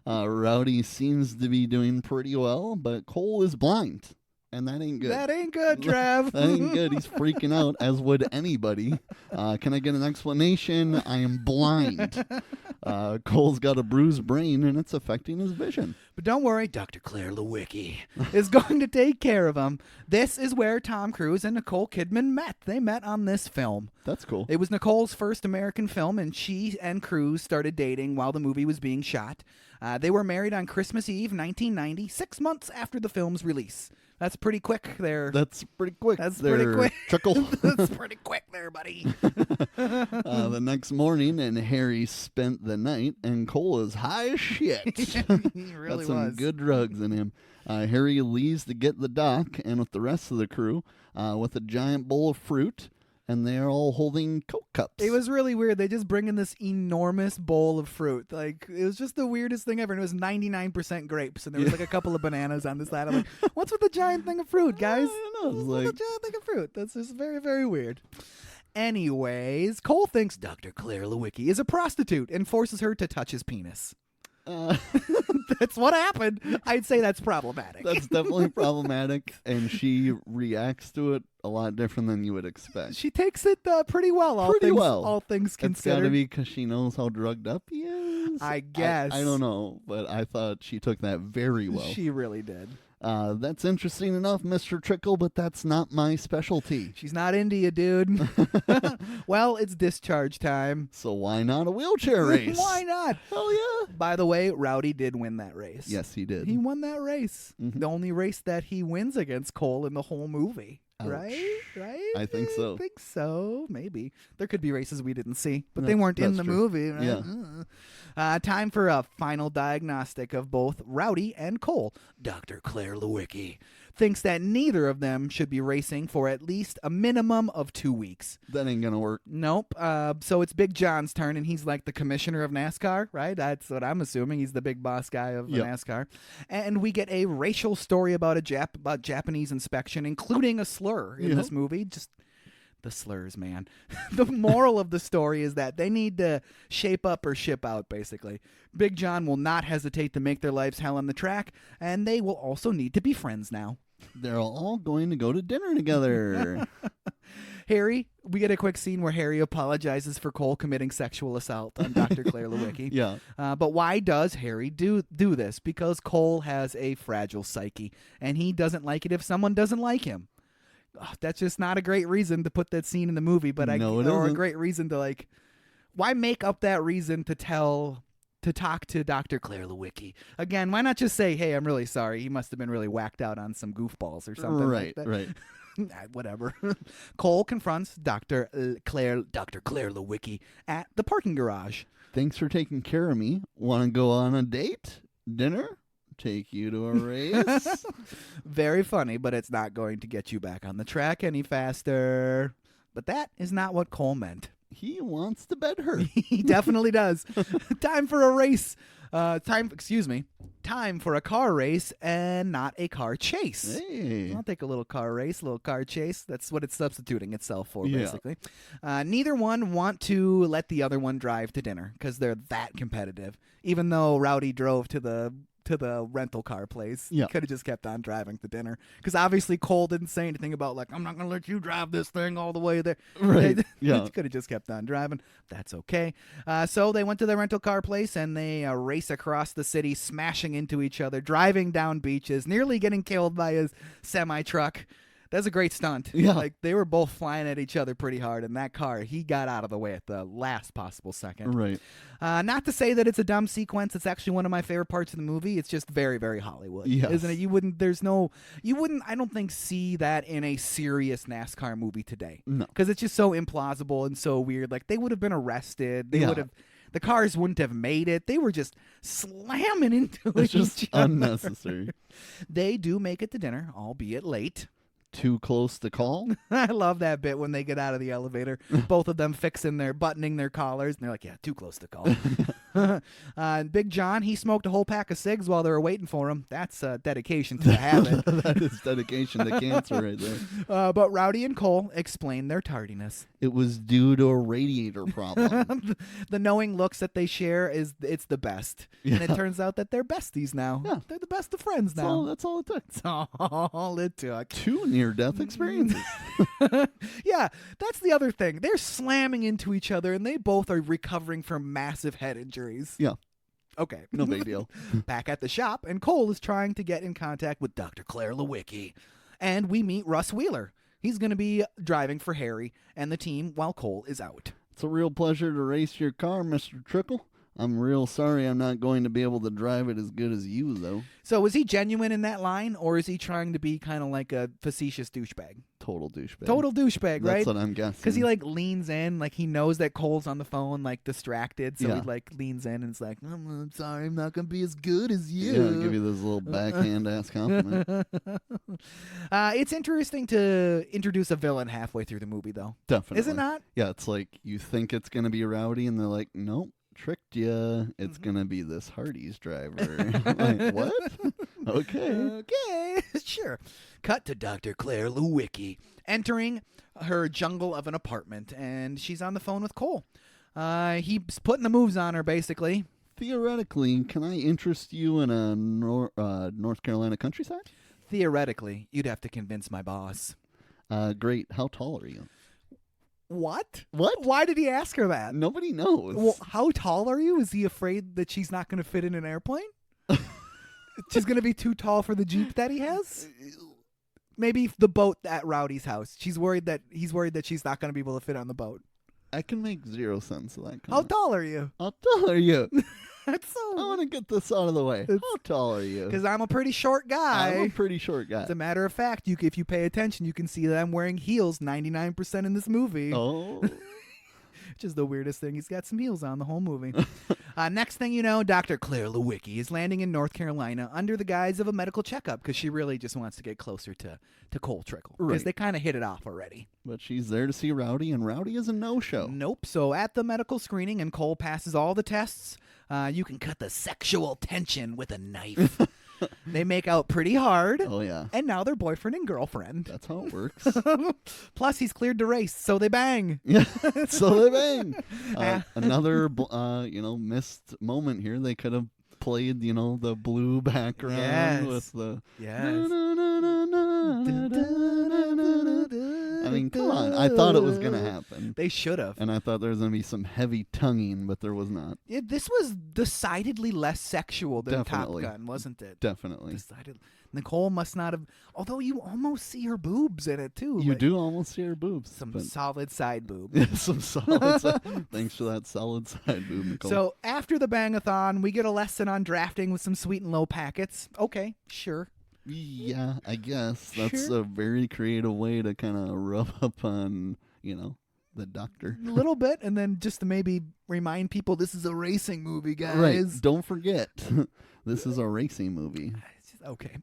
Rowdy seems to be doing pretty well, but Cole is blind. And that ain't good. That ain't good, Trev. That ain't good. He's freaking out, as would anybody. Can I get an explanation? I am blind. Cole's got a bruised brain, and it's affecting his vision. But don't worry, Dr. Claire Lewicki is going to take care of him. This is where Tom Cruise and Nicole Kidman met. They met on this film. That's cool. It was Nicole's first American film, and she and Cruise started dating while the movie was being shot. They were married on Christmas Eve, 1990, 6 months after the film's release. That's pretty quick there. That's pretty quick. That's pretty quick. Trickle. That's pretty quick there, buddy. The next morning, and Harry spent the night, and Cole is high as shit. He really Got some good drugs in him. Harry leaves to get the dock, and with the rest of the crew, with a giant bowl of fruit, and they're all holding Coke cups. It was really weird. They just bring in this enormous bowl of fruit. Like, it was just the weirdest thing ever. And it was 99% grapes, and there was like a couple of bananas on the side. I'm like, what's with the giant thing of fruit, guys? I don't know. What's with the giant thing of fruit? That's just very, very weird. Anyways, Cole thinks Dr. Claire Lewicki is a prostitute and forces her to touch his penis. That's what happened. I'd say that's problematic. That's definitely problematic, and she reacts to it a lot different than you would expect. She takes it pretty well. All things considered. It's got to be because she knows how drugged up he is. I guess. I don't know, but I thought she took that very well. She really did. That's interesting enough, Mr. Trickle, but that's not my specialty. She's not into you, dude. Well, it's discharge time. So why not a wheelchair race? Why not? Hell yeah. By the way, Rowdy did win that race. Yes, he did. He won that race. Mm-hmm. The only race that he wins against Cole in the whole movie. Ouch. Right? I think so. I think so. Maybe. There could be races we didn't see, but No, they weren't in that's the true. movie. Right? Yeah. Time for a final diagnostic of both Rowdy and Cole. Dr. Claire Lewicki thinks that neither of them should be racing for at least a minimum of 2 weeks. That ain't going to work. Nope. So it's Big John's turn, and he's like the commissioner of NASCAR, right? That's what I'm assuming. He's the big boss guy of NASCAR. And we get a racial story about about Japanese inspection, including a slur in this movie. Just the slurs, man. The moral of the story is that they need to shape up or ship out, basically. Big John will not hesitate to make their lives hell on the track, and they will also need to be friends now. They're all going to go to dinner together. Harry, we get a quick scene where Harry apologizes for Cole committing sexual assault on Dr. Claire Lewicki. Yeah. But why does Harry do this? Because Cole has a fragile psyche, and he doesn't like it if someone doesn't like him. That's just not a great reason to put that scene in the movie, but or a great reason to why make up that reason to talk to Dr. Claire Lewicki? Again, why not just say, hey, I'm really sorry. He must have been really whacked out on some goofballs or something like that. Right. Whatever. Cole confronts Dr. Claire Lewicki at the parking garage. Thanks for taking care of me. Want to go on a date? Dinner? Take you to a race? Very funny, but it's not going to get you back on the track any faster. But that is not what Cole meant. He wants to bet her. He definitely does. Time for a race. Time for a car race and not a car chase. Hey. I'll take a little car race, a little car chase. That's what it's substituting itself for, basically. Neither one want to let the other one drive to dinner because they're that competitive. Even though Rowdy drove to the rental car place. He could have just kept on driving to dinner. Because obviously Cole didn't say anything about, I'm not going to let you drive this thing all the way there. Right. He could have just kept on driving. That's okay. So they went to the rental car place, and they race across the city, smashing into each other, driving down beaches, nearly getting killed by his semi-truck. That's a great stunt. Yeah. Like, they were both flying at each other pretty hard, and that car, he got out of the way at the last possible second. Right. Not to say that it's a dumb sequence. It's actually one of my favorite parts of the movie. It's just very, very Hollywood, isn't it? You wouldn't, I don't think, see that in a serious NASCAR movie today. No. Because it's just so implausible and so weird. Like, they would have been arrested. They would have, the cars wouldn't have made it. They were just slamming into each other. It's just unnecessary. They do make it to dinner, albeit late. Too close to call. I love that bit when they get out of the elevator. Both of them buttoning their collars, and they're like, yeah, too close to call. Big John, he smoked a whole pack of cigs while they were waiting for him. That's dedication to the habit. That is dedication to cancer right there. But Rowdy and Cole explain their tardiness. It was due to a radiator problem. The knowing looks that they share it's the best. Yeah. And it turns out that they're besties now. Yeah. They're the best of friends now. That's all it took. That's all it took. 2 near-death experiences. Yeah, that's the other thing. They're slamming into each other, and they both are recovering from massive head injuries. Yeah. Okay. No big deal. Back at the shop, and Cole is trying to get in contact with Dr. Claire Lewicki. And we meet Russ Wheeler. He's going to be driving for Harry and the team while Cole is out. It's a real pleasure to race your car, Mr. Trickle. I'm real sorry I'm not going to be able to drive it as good as you, though. So is he genuine in that line, or is he trying to be kind of like a facetious douchebag? Total douchebag. Total douchebag, right? That's what I'm guessing. Because he, like, leans in, like, he knows that Cole's on the phone, like, distracted, so he, like, leans in and is like, I'm sorry, I'm not going to be as good as you. Yeah, give you this little backhand-ass compliment. It's interesting to introduce a villain halfway through the movie, though. Definitely. Is it not? Yeah, it's like you think it's going to be Rowdy, and they're like, nope. Tricked ya. It's gonna be this Hardee's driver. Like, what? Okay, sure. Cut to Dr. Claire Lewicki entering her jungle of an apartment, and she's on the phone with Cole. He's putting the moves on her, basically. Theoretically, can I interest you in a North Carolina countryside? Theoretically, you'd have to convince my boss. Great. How tall are you? What? What? Why did he ask her that? Nobody knows. Well, how tall are you? Is he afraid that she's not going to fit in an airplane? She's going to be too tall for the Jeep that he has? Maybe the boat at Rowdy's house. He's worried that she's not going to be able to fit on the boat. I can make zero sense of that. How tall are you? How tall are you? That's so... I want to get this out of the way. How tall are you? Because I'm a pretty short guy. I'm a pretty short guy. As a matter of fact, if you pay attention, you can see that I'm wearing heels 99% in this movie. Oh. Which is the weirdest thing. He's got some heels on the whole movie. Next thing you know, Dr. Claire Lewicki is landing in North Carolina under the guise of a medical checkup because she really just wants to get closer to Cole Trickle. Because they kind of hit it off already. But she's there to see Rowdy, and Rowdy is a no-show. Nope. So at the medical screening, and Cole passes all the tests, you can cut the sexual tension with a knife. They make out pretty hard. Oh, yeah. And now they're boyfriend and girlfriend. That's how it works. Plus, he's cleared to race, so they bang. Yeah, so they bang. Another, missed moment here. They could have played, the blue background with the... Yes. I mean, come on. I thought it was going to happen. They should have. And I thought there was going to be some heavy tonguing, but there was not. This was decidedly less sexual than Definitely. Top Gun, wasn't it? Definitely. Nicole must not have... Although you almost see her boobs in it, too. You do almost see her boobs. Some solid side boob. Yeah, some solid side. Thanks for that solid side boob, Nicole. So after the bang-a-thon, we get a lesson on drafting with some sweet and low packets. Okay, sure. Yeah, I guess. That's a very creative way to kind of rub up on, the doctor. A little bit, and then just to maybe remind people this is a racing movie, guys. Right. Don't forget, this is a racing movie. Okay.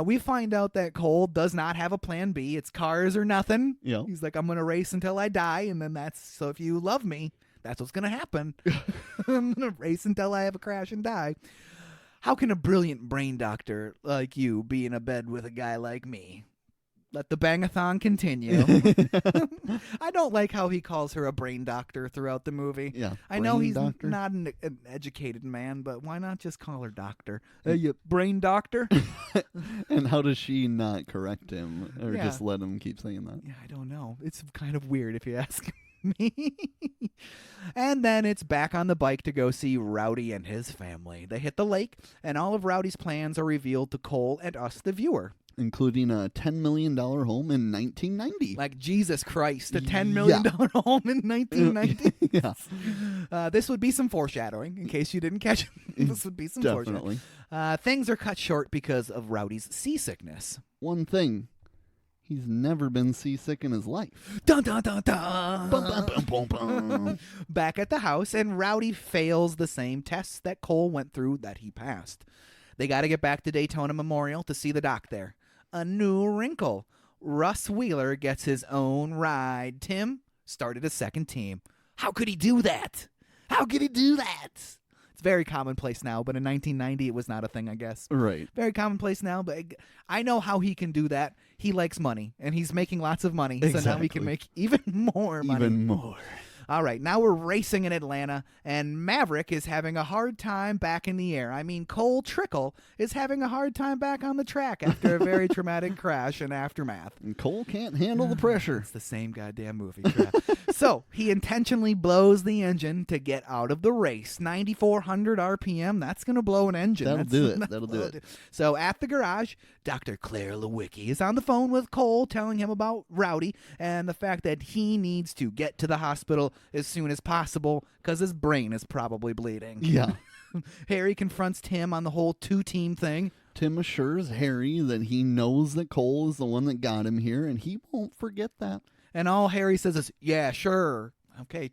We find out that Cole does not have a plan B. It's cars or nothing. Yeah. He's like, I'm going to race until I die, and then so if you love me, that's what's going to happen. I'm going to race until I have a crash and die. How can a brilliant brain doctor like you be in a bed with a guy like me? Let the bang-a-thon continue. I don't like how he calls her a brain doctor throughout the movie. Yeah, I know he's doctor. not an educated man, but why not just call her doctor? You brain doctor? And how does she not correct him or just let him keep saying that? Yeah, I don't know. It's kind of weird if you ask me. And then it's back on the bike to go see Rowdy and his family. They hit the lake, and all of Rowdy's plans are revealed to Cole and us, the viewer. including a $10 million home in 1990. Like Jesus Christ, a $10 million home in 1990. Yeah. This would be some foreshadowing, in case you didn't catch it. This would be some Definitely. foreshadowing. Things are cut short because of Rowdy's seasickness. One thing, he's never been seasick in his life. Dun, dun, dun, dun. Bum, bum, bum, bum, bum. Back at the house, and Rowdy fails the same tests that Cole went through that he passed. They got to get back to Daytona Memorial to see the doc there. A new wrinkle. Russ Wheeler gets his own ride. Tim started a second team. How could he do that? How could he do that? It's very commonplace now, but in 1990 it was not a thing, I guess. Right. Very commonplace now, but I know how he can do that. He likes money, and he's making lots of money, Exactly. so now he can make even more money. Even more. All right, now we're racing in Atlanta, and Maverick is having a hard time back in the air. I mean, Cole Trickle is having a hard time back on the track after a very traumatic crash and aftermath. And Cole can't handle the pressure. It's the same goddamn movie. So he intentionally blows the engine to get out of the race. 9,400 RPM, that's going to blow an engine. That'll do it. So at the garage, Dr. Claire Lewicki is on the phone with Cole, telling him about Rowdy and the fact that he needs to get to the hospital as soon as possible because his brain is probably bleeding. Yeah. Harry confronts Tim on the whole two-team thing. Tim assures Harry that he knows that Cole is the one that got him here, and he won't forget that. And all Harry says is, yeah, sure. Okay,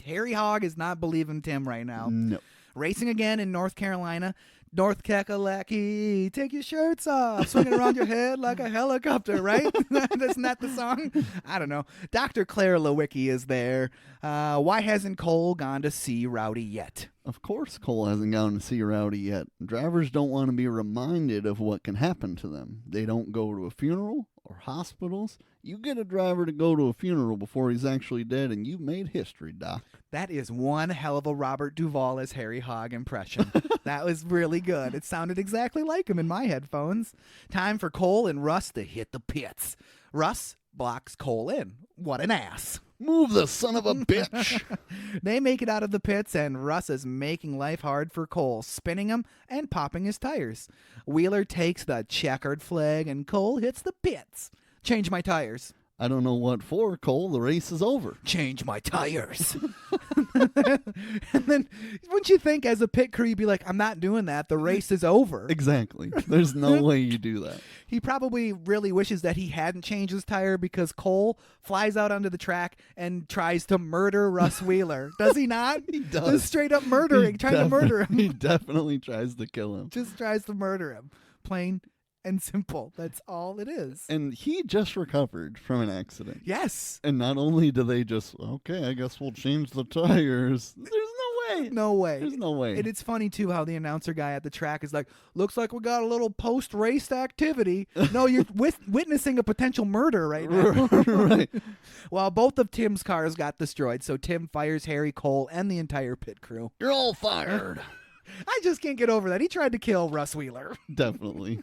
Harry Hogg is not believing Tim right now. No. Racing again in North Carolina. North Kakalaki, take your shirts off, swinging around your head like a helicopter, right? Isn't that the song? I don't know. Dr. Claire Lewicki is there. Why hasn't Cole gone to see Rowdy yet? Of course Cole hasn't gone to see Rowdy yet. Drivers don't want to be reminded of what can happen to them. They don't go to a funeral or hospitals. You get a driver to go to a funeral before he's actually dead, and you've made history, Doc. That is one hell of a Robert Duvall as Harry Hogg impression. That was really good. It sounded exactly like him in my headphones. Time for Cole and Russ to hit the pits. Russ blocks Cole in. What an ass. Move the son of a bitch. They make it out of the pits, and Russ is making life hard for Cole, spinning him and popping his tires. Wheeler takes the checkered flag, and Cole hits the pits. Change my tires. I don't know what for, Cole. The race is over. Change my tires. And then, wouldn't you think as a pit crew, you'd be like, I'm not doing that. The race is over. Exactly. There's no way you do that. He probably really wishes that he hadn't changed his tire because Cole flies out onto the track and tries to murder Russ Wheeler. Does he not? He does. Just straight up murdering, trying to murder him. He definitely tries to kill him. Just tries to murder him. Plain and simple. That's all it is. And he just recovered from an accident. Yes. And not only do they just, okay, I guess we'll change the tires. There's no way. No way. There's no way. And it's funny, too, how the announcer guy at the track is like, looks like we got a little post-race activity. No, you're witnessing a potential murder right now. Right. Well, both of Tim's cars got destroyed, so Tim fires Harry, Cole, and the entire pit crew. You're all fired. I just can't get over that. He tried to kill Russ Wheeler. Definitely.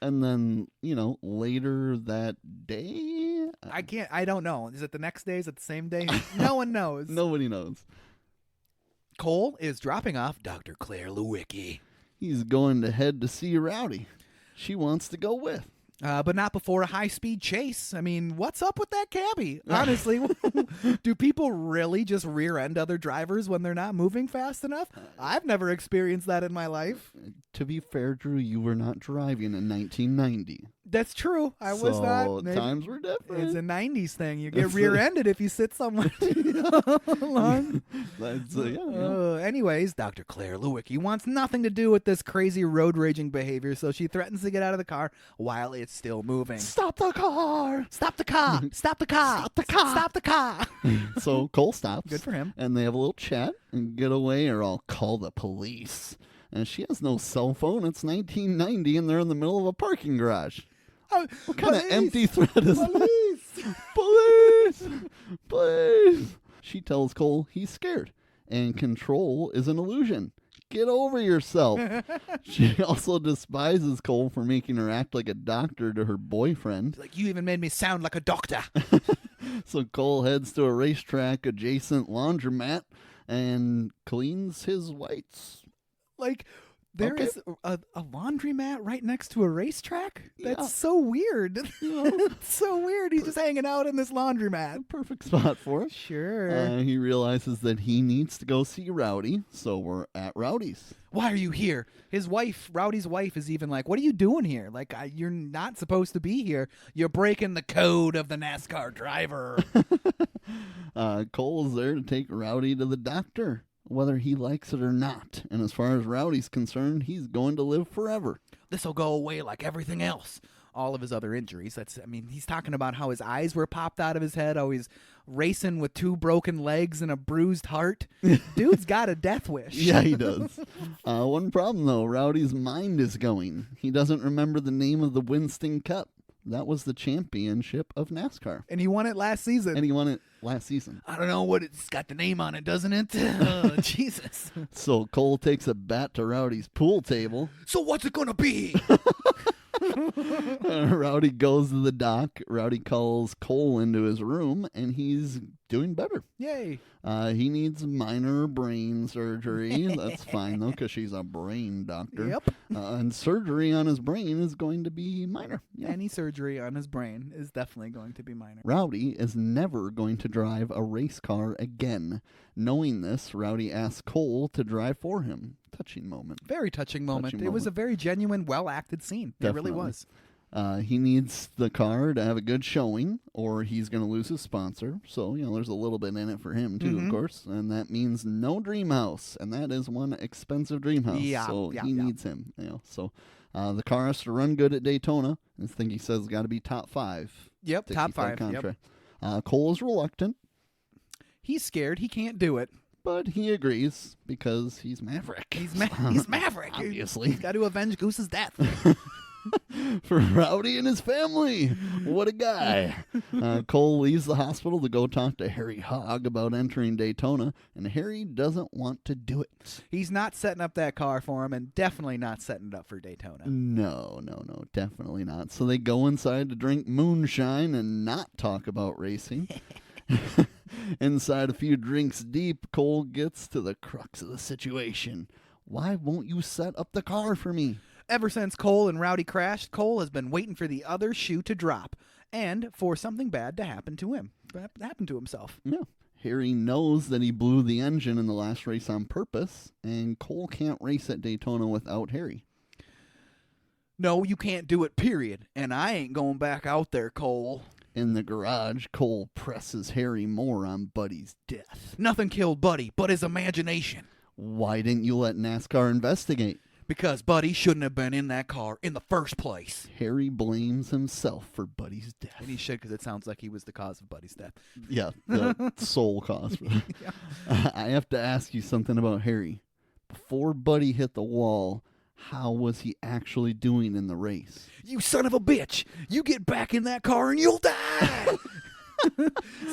And then, later that day? I don't know. Is it the next day? Is it the same day? No one knows. Nobody knows. Cole is dropping off Dr. Claire Lewicki. He's going to head to see Rowdy. She wants to go with. But not before a high-speed chase. I mean, what's up with that cabbie? Honestly, do people really just rear-end other drivers when they're not moving fast enough? I've never experienced that in my life. To be fair, Drew, you were not driving in 1990. That's true. I was not. Maybe Times were different. It's a 90s thing. You get rear-ended if you sit somewhere long. Anyways, Dr. Claire Lewicki wants nothing to do with this crazy road raging behavior, so she threatens to get out of the car while it's still moving. Stop the car! Stop the car! Stop the car! Stop the car! Stop the car! So Cole stops. Good for him. And they have a little chat and get away, or I'll call the police. And she has no cell phone. It's 1990, and they're in the middle of a parking garage. What kind of empty threat is that? Police! Police! She tells Cole he's scared, and control is an illusion. Get over yourself. She also despises Cole for making her act like a doctor to her boyfriend. Like, you even made me sound like a doctor. So Cole heads to a racetrack adjacent laundromat and cleans his whites. Like, There is a laundromat right next to a racetrack? That's so weird. It's so weird. He's just hanging out in this laundromat. Perfect spot for it. Sure. He realizes that he needs to go see Rowdy, so we're at Rowdy's. Why are you here? His wife, Rowdy's wife, is even like, what are you doing here? Like, you're not supposed to be here. You're breaking the code of the NASCAR driver. Cole's there to take Rowdy to the doctor, whether he likes it or not. And as far as Rowdy's concerned, he's going to live forever. This'll go away like everything else. All of his other injuries. He's talking about how his eyes were popped out of his head, how he's racing with 2 broken legs and a bruised heart. Dude's got a death wish. Yeah, he does. One problem, though, Rowdy's mind is going. He doesn't remember the name of the Winston Cup. That was the championship of NASCAR. And he won it last season. I don't know what it's got the name on it, doesn't it? Jesus. So Cole takes a bat to Rowdy's pool table. So what's it going to be? Rowdy goes to the dock. Rowdy calls Cole into his room, and he's doing better. Yay. He needs minor brain surgery. That's fine, though, because she's a brain doctor. Yep. And surgery on his brain is going to be minor. Yeah. Any surgery on his brain is definitely going to be minor. Rowdy is never going to drive a race car again. Knowing this, Rowdy asks Cole to drive for him. Touching moment. Very touching moment. It was a very genuine, well-acted scene. Definitely. It really was. He needs the car to have a good showing, or he's going to lose his sponsor. So, there's a little bit in it for him, too, of course. And that means no dream house. And that is one expensive dream house. He needs him. So the car has to run good at Daytona. I think he says it's got to be top 5. Yep, top 5. Yep. Cole is reluctant. He's scared. He can't do it. But he agrees because he's Maverick. He's Maverick. Obviously. He's got to avenge Goose's death. For Rowdy and his family. What a guy. Cole leaves the hospital to go talk to Harry Hogg about entering Daytona, and Harry doesn't want to do it. He's not setting up that car for him, and definitely not setting it up for Daytona. No, definitely not. So they go inside to drink moonshine and not talk about racing. Inside, a few drinks deep, Cole gets to the crux of the situation. Why won't you set up the car for me? Ever since Cole and Rowdy crashed, Cole has been waiting for the other shoe to drop and for something bad to happen to him, happen to himself. Yeah. Harry knows that he blew the engine in the last race on purpose, and Cole can't race at Daytona without Harry. No, you can't do it, period. And I ain't going back out there, Cole. In the garage, Cole presses Harry more on Buddy's death. Nothing killed Buddy but his imagination. Why didn't you let NASCAR investigate? Because Buddy shouldn't have been in that car in the first place. Harry blames himself for Buddy's death. And he should, because it sounds like he was the cause of Buddy's death. Yeah, the sole cause. Yeah. I have to ask you something about Harry. Before Buddy hit the wall, how was he actually doing in the race? You son of a bitch! You get back in that car and you'll die!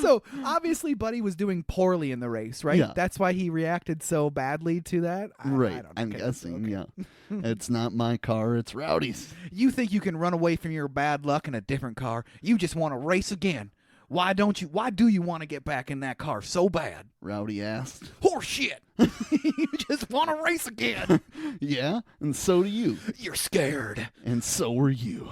So, obviously, Buddy was doing poorly in the race, right? Yeah. That's why he reacted so badly to that? Right. I'm guessing, okay. Yeah. It's not my car, it's Rowdy's. You think you can run away from your bad luck in a different car. You just want to race again. Why do you want to get back in that car so bad? Rowdy asked. Horseshit! You just want to race again. Yeah, and so do you. You're scared. And so are you.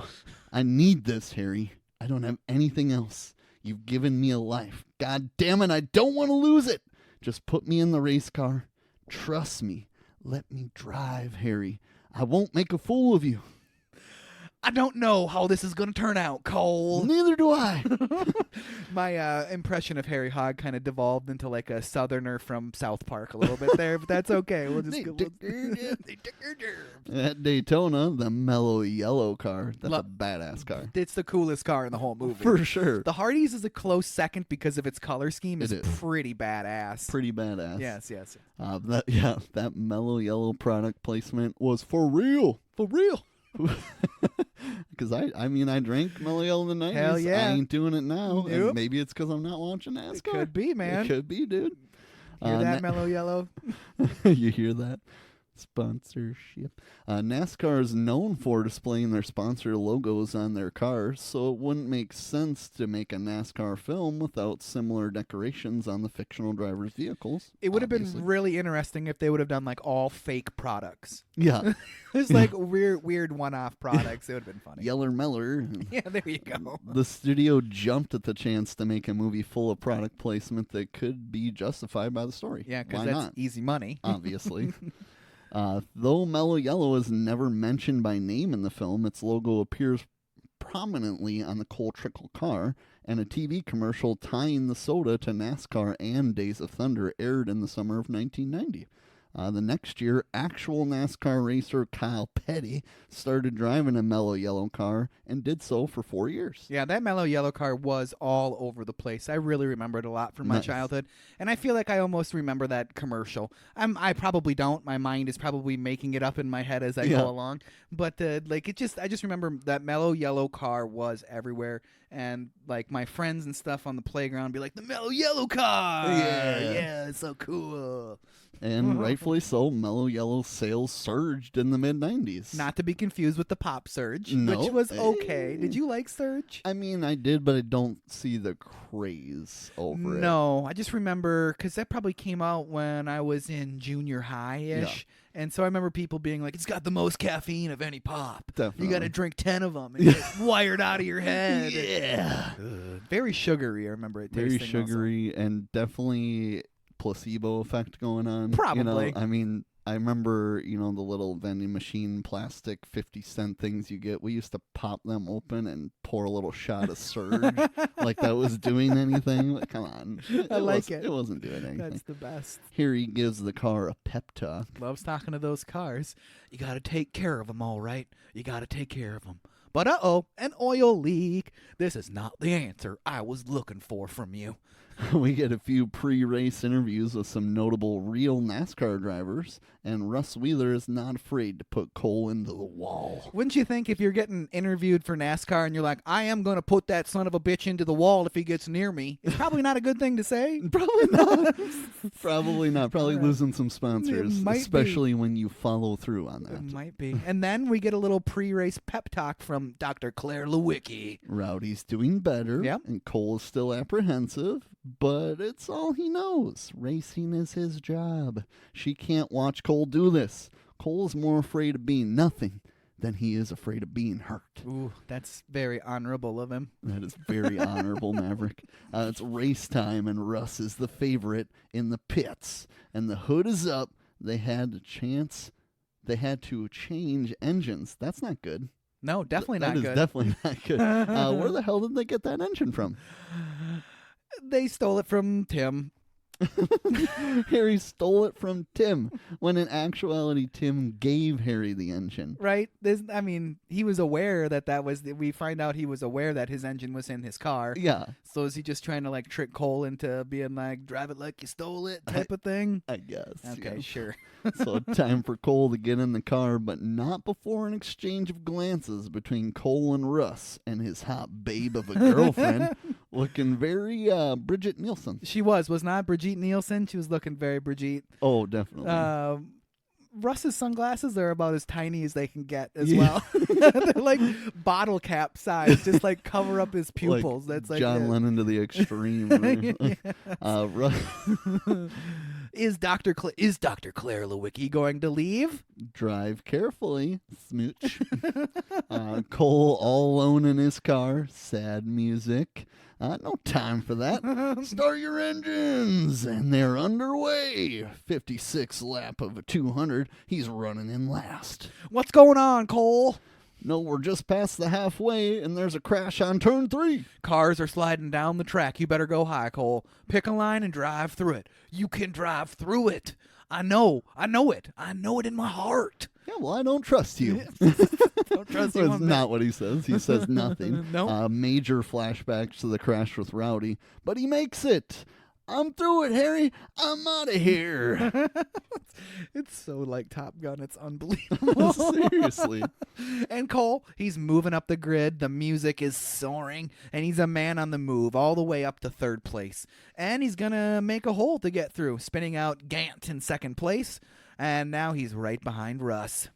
I need this, Harry. I don't have anything else. You've given me a life. God damn it, I don't want to lose it. Just put me in the race car. Trust me. Let me drive, Harry. I won't make a fool of you. I don't know how this is going to turn out, Cole. Neither do I. My impression of Harry Hogg kind of devolved into like a southerner from South Park a little bit there, but that's okay. We'll just At Daytona, the mellow yellow car. That's a badass car. It's the coolest car in the whole movie. For sure. The Hardee's is a close second because of its color scheme. It's pretty badass. Pretty badass. Yes. That mellow yellow product placement was for real. For real. Because I drank mellow yellow in the 90s. Hell yeah. I ain't doing it now. Nope. And maybe it's because I'm not watching NASCAR. It could be, man. It could be, dude. Hear that, mellow yellow? You hear that? Sponsorship. NASCAR is known for displaying their sponsor logos on their cars, so it wouldn't make sense to make a NASCAR film without similar decorations on the fictional drivers' vehicles. It would have been really interesting if they would have done like all fake products. Yeah. It's like weird one-off products. It would have been funny. Yeller Meller. Yeah, there you go. The studio jumped at the chance to make a movie full of product placement that could be justified by the story. Yeah, because Why that's not? easy money. Obviously. Though Mellow Yellow is never mentioned by name in the film, its logo appears prominently on the Cole Trickle car, and a TV commercial tying the soda to NASCAR and Days of Thunder aired in the summer of 1990. The next year, actual NASCAR racer Kyle Petty started driving a Mellow Yellow car and did so for 4 years. Yeah, that Mellow Yellow car was all over the place. I really remember it a lot from my childhood, and I feel like I almost remember that commercial. I probably don't. My mind is probably making it up in my head as I go along. But I just remember that Mellow Yellow car was everywhere, and like my friends and stuff on the playground be like, the Mellow Yellow car. Yeah, it's so cool. And rightfully so, Mellow Yellow sales surged in the mid-90s. Not to be confused with the Pop Surge, No. which was okay. Did you like Surge? I mean, I did, but I don't see the craze over it. No, I just remember, because that probably came out when I was in junior high-ish. Yeah. And so I remember people being like, it's got the most caffeine of any pop. Definitely. You got to drink 10 of them and get wired out of your head. Yeah. Very sugary, I remember it tasting. Very sugary and definitely placebo effect going on. Probably. I mean, I remember, the little vending machine plastic 50-cent things you get. We used to pop them open and pour a little shot of Surge like that was doing anything. Like, come on. I like it. It wasn't doing anything. That's the best. Here he gives the car a pep talk. Loves talking to those cars. You got to take care of them, all right? You got to take care of them. But an oil leak. This is not the answer I was looking for from you. We get a few pre-race interviews with some notable real NASCAR drivers, and Russ Wheeler is not afraid to put Cole into the wall. Wouldn't you think if you're getting interviewed for NASCAR and you're like, I am going to put that son of a bitch into the wall if he gets near me, it's probably not a good thing to say? Probably not. Probably not. Probably losing some sponsors, It might especially when you follow through on that. It might be. And then we get a little pre-race pep talk from Dr. Claire Lewicki. Rowdy's doing better, and Cole is still apprehensive. But it's all he knows. Racing is his job. She can't watch Cole do this. Cole is more afraid of being nothing than he is afraid of being hurt. Ooh, that's very honorable of him. That is very honorable, Maverick. It's race time, and Russ is the favorite in the pits. And the hood is up. They had to change engines. That's not good. No, definitely not good. That is definitely not good. Where the hell did they get that engine from? They stole it from Tim. Harry stole it from Tim, when in actuality Tim gave Harry the engine. Right? He was aware we find out he was aware that his engine was in his car. Yeah. So is he just trying to trick Cole into being like, drive it like you stole it type of thing? I guess. Okay, sure. So time for Cole to get in the car, but not before an exchange of glances between Cole and Russ and his hot babe of a girlfriend, looking very Bridget Nielsen. She was not Brigitte Nielsen. She was looking very Brigitte. Oh, definitely. Russ's sunglasses are about as tiny as they can get as well. They're like bottle cap size, just cover up his pupils. Like that's like John Lennon to the extreme. Is Dr. Claire Lewicki going to leave? Drive carefully, smooch. Cole all alone in his car. Sad music. No time for that. Start your engines, and they're underway. 56 lap of a 200. He's running in last. What's going on, Cole? No, we're just past the halfway, and there's a crash on turn 3. Cars are sliding down the track. You better go high, Cole. Pick a line and drive through it. You can drive through it. I know it. I know it in my heart. Yeah, well, I don't trust you. Don't trust you. That's not what he says. He says nothing. Nope. Major flashbacks to the crash with Rowdy, but he makes it. I'm through it, Harry. I'm out of here. It's so like Top Gun. It's unbelievable. Seriously. And Cole, he's moving up the grid. The music is soaring, and he's a man on the move all the way up to 3rd place. And he's going to make a hole to get through, spinning out Gant in 2nd place. And now he's right behind Russ.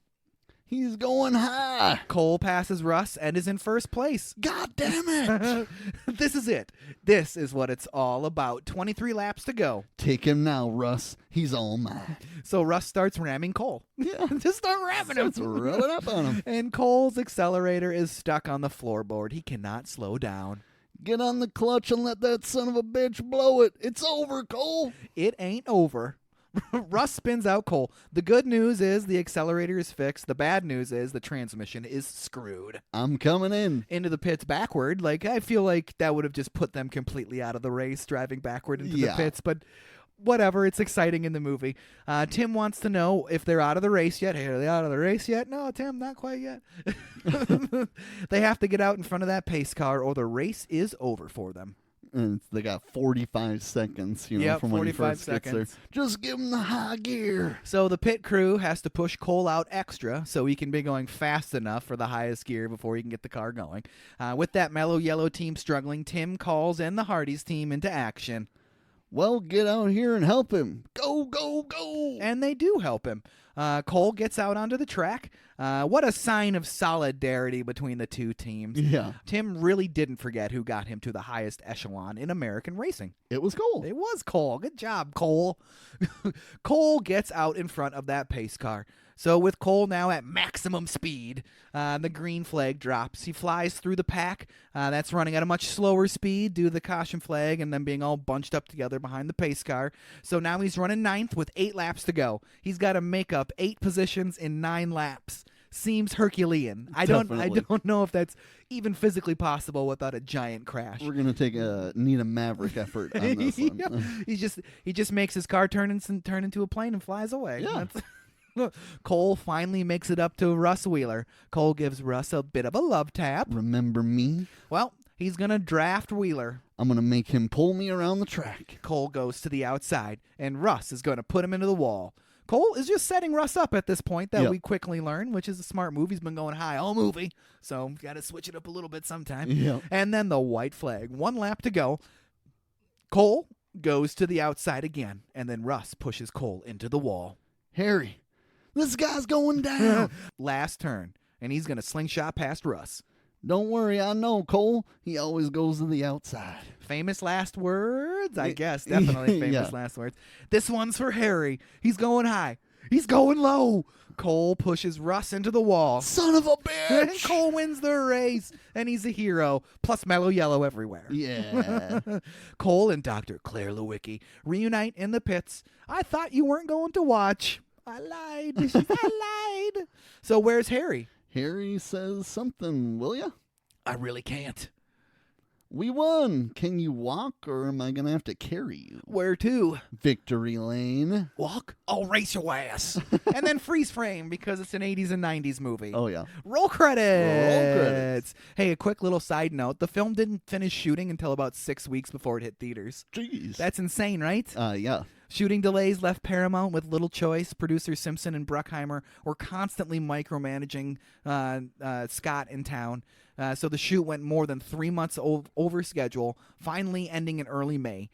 He's going high. Cole passes Russ and is in first place. God damn it. This is it. This is what it's all about. 23 laps to go. Take him now, Russ. He's all mine. So Russ starts ramming Cole. Yeah. Just start ramming him. Starts rubbing up on him. And Cole's accelerator is stuck on the floorboard. He cannot slow down. Get on the clutch and let that son of a bitch blow it. It's over, Cole. It ain't over. Russ spins out Cole. The good news is the accelerator is fixed. The bad news is the transmission is screwed. I'm coming in. Into the pits backward. Like, I feel like that would have just put them completely out of the race, driving backward into the pits. But whatever, it's exciting in the movie. Tim wants to know if they're out of the race yet. Hey, are they out of the race yet? No, Tim, not quite yet. They have to get out in front of that pace car or the race is over for them. And they got 45 seconds, from when he first gets there. Just give him the high gear. So the pit crew has to push Cole out extra so he can be going fast enough for the highest gear before he can get the car going. With that mellow yellow team struggling, Tim calls in the Hardys team into action. Well, get out here and help him. Go, go, go. And they do help him. Cole gets out onto the track. What a sign of solidarity between the two teams. Yeah. Tim really didn't forget who got him to the highest echelon in American racing. It was Cole. It was Cole. Good job, Cole. Cole gets out in front of that pace car. So with Cole now at maximum speed, the green flag drops. He flies through the pack. That's running at a much slower speed due to the caution flag and them being all bunched up together behind the pace car. So now he's running 9th with 8 laps to go. He's got to make up 8 positions in 9 laps. Seems Herculean. I don't know if that's even physically possible without a giant crash. We're gonna need a maverick effort on this one. Yeah. He just makes his car turn into a plane and flies away. Yeah. Cole finally makes it up to Russ Wheeler. Cole gives Russ a bit of a love tap. Remember me? Well, he's going to draft Wheeler. I'm going to make him pull me around the track. Cole goes to the outside, and Russ is going to put him into the wall. Cole is just setting Russ up at this point that we quickly learn, which is a smart move. He's been going high all movie, so got to switch it up a little bit sometime. Yep. And then the white flag. 1 lap to go. Cole goes to the outside again, and then Russ pushes Cole into the wall. Harry, this guy's going down. Last turn, and he's going to slingshot past Russ. Don't worry, I know, Cole. He always goes to the outside. Famous last words? I guess. Definitely famous last words. This one's for Harry. He's going high. He's going low. Cole pushes Russ into the wall. Son of a bitch! And Cole wins the race, and he's a hero. Plus mellow yellow everywhere. Yeah. Cole and Dr. Claire Lewicki reunite in the pits. I thought you weren't going to watch. I lied. I lied. So where's Harry? Harry says something, will ya? I really can't. We won. Can you walk, or am I going to have to carry you? Where to? Victory lane. Walk? I'll race your ass. And then freeze frame because it's an 80s and 90s movie. Oh, yeah. Roll credits. Roll credits. Hey, a quick little side note. The film didn't finish shooting until about 6 weeks before it hit theaters. Jeez. That's insane, right? Yeah. Shooting delays left Paramount with little choice. Producers Simpson and Bruckheimer were constantly micromanaging Scott in town. So the shoot went more than 3 months over schedule, finally ending in early May.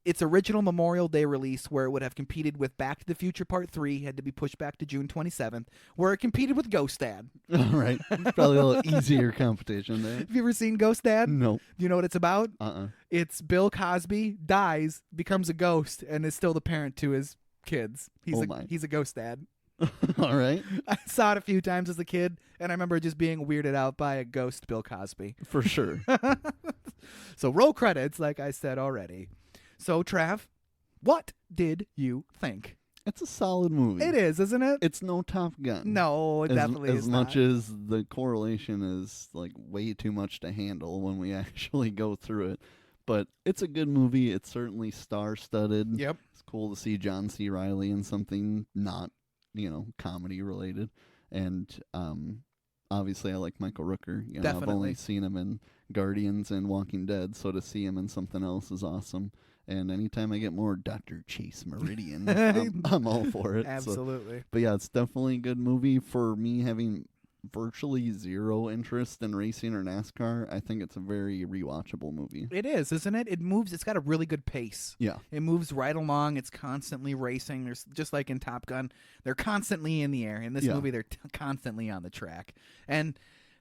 Its original Memorial Day release, where it would have competed with Back to the Future Part 3, had to be pushed back to June 27th, where it competed with Ghost Dad. All right. Probably a little easier competition there. Have you ever seen Ghost Dad? Nope. Do you know what it's about? Uh-uh. It's Bill Cosby dies, becomes a ghost, and is still the parent to his kids. He's a ghost dad. All right. I saw it a few times as a kid, and I remember just being weirded out by a ghost Bill Cosby. For sure. So roll credits, like I said already. So, Trav, what did you think? It's a solid movie. It is, isn't it? It's no Top Gun. No, it definitely is not. As much as the correlation is like way too much to handle when we actually go through it. But it's a good movie. It's certainly star-studded. Yep. It's cool to see John C. Reilly in something not, comedy related. And obviously I like Michael Rooker. Definitely. I've only seen him in Guardians and Walking Dead, so to see him in something else is awesome. And anytime I get more Dr. Chase Meridian, I'm all for it. Absolutely. But yeah, it's definitely a good movie for me having virtually zero interest in racing or NASCAR, I think it's a very rewatchable movie. It is, isn't it? It moves. It's got a really good pace. Yeah. It moves right along. It's constantly racing. There's just like in Top Gun, they're constantly in the air. In this movie, they're constantly on the track. And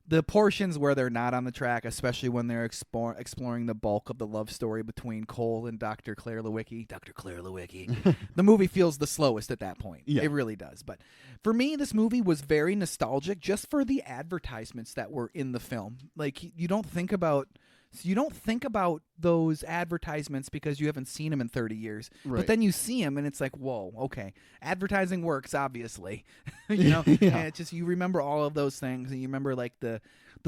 the portions where they're not on the track, especially when they're exploring the bulk of the love story between Cole and Dr. Claire Lewicki, the movie feels the slowest at that point. Yeah. It really does. But for me, this movie was very nostalgic just for the advertisements that were in the film. Like, you don't think about those advertisements because you haven't seen them in 30 years. Right. But then you see them and it's like, whoa, okay. Advertising works, obviously. And it's just, you remember all of those things, and you remember like the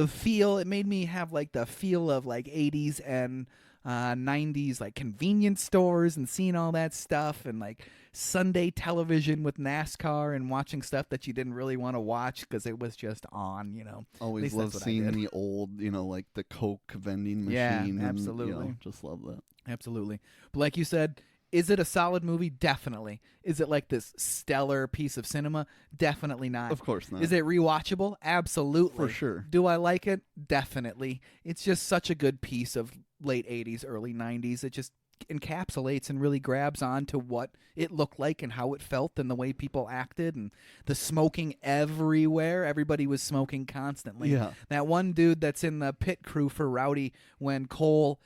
feel. It made me have like the feel of like 80s and 90s like convenience stores, and seeing all that stuff, and like Sunday television with NASCAR, and watching stuff that you didn't really want to watch because it was just on, Always love seeing the old, like the Coke vending machine. Yeah, absolutely. And, just love that. Absolutely. But like you said, is it a solid movie? Definitely. Is it like this stellar piece of cinema? Definitely not. Of course not. Is it rewatchable? Absolutely. For sure. Do I like it? Definitely. It's just such a good piece of late 80s, early 90s. It just encapsulates and really grabs on to what it looked like and how it felt and the way people acted, and the smoking everywhere. Everybody was smoking constantly. Yeah. That one dude that's in the pit crew for Rowdy when Cole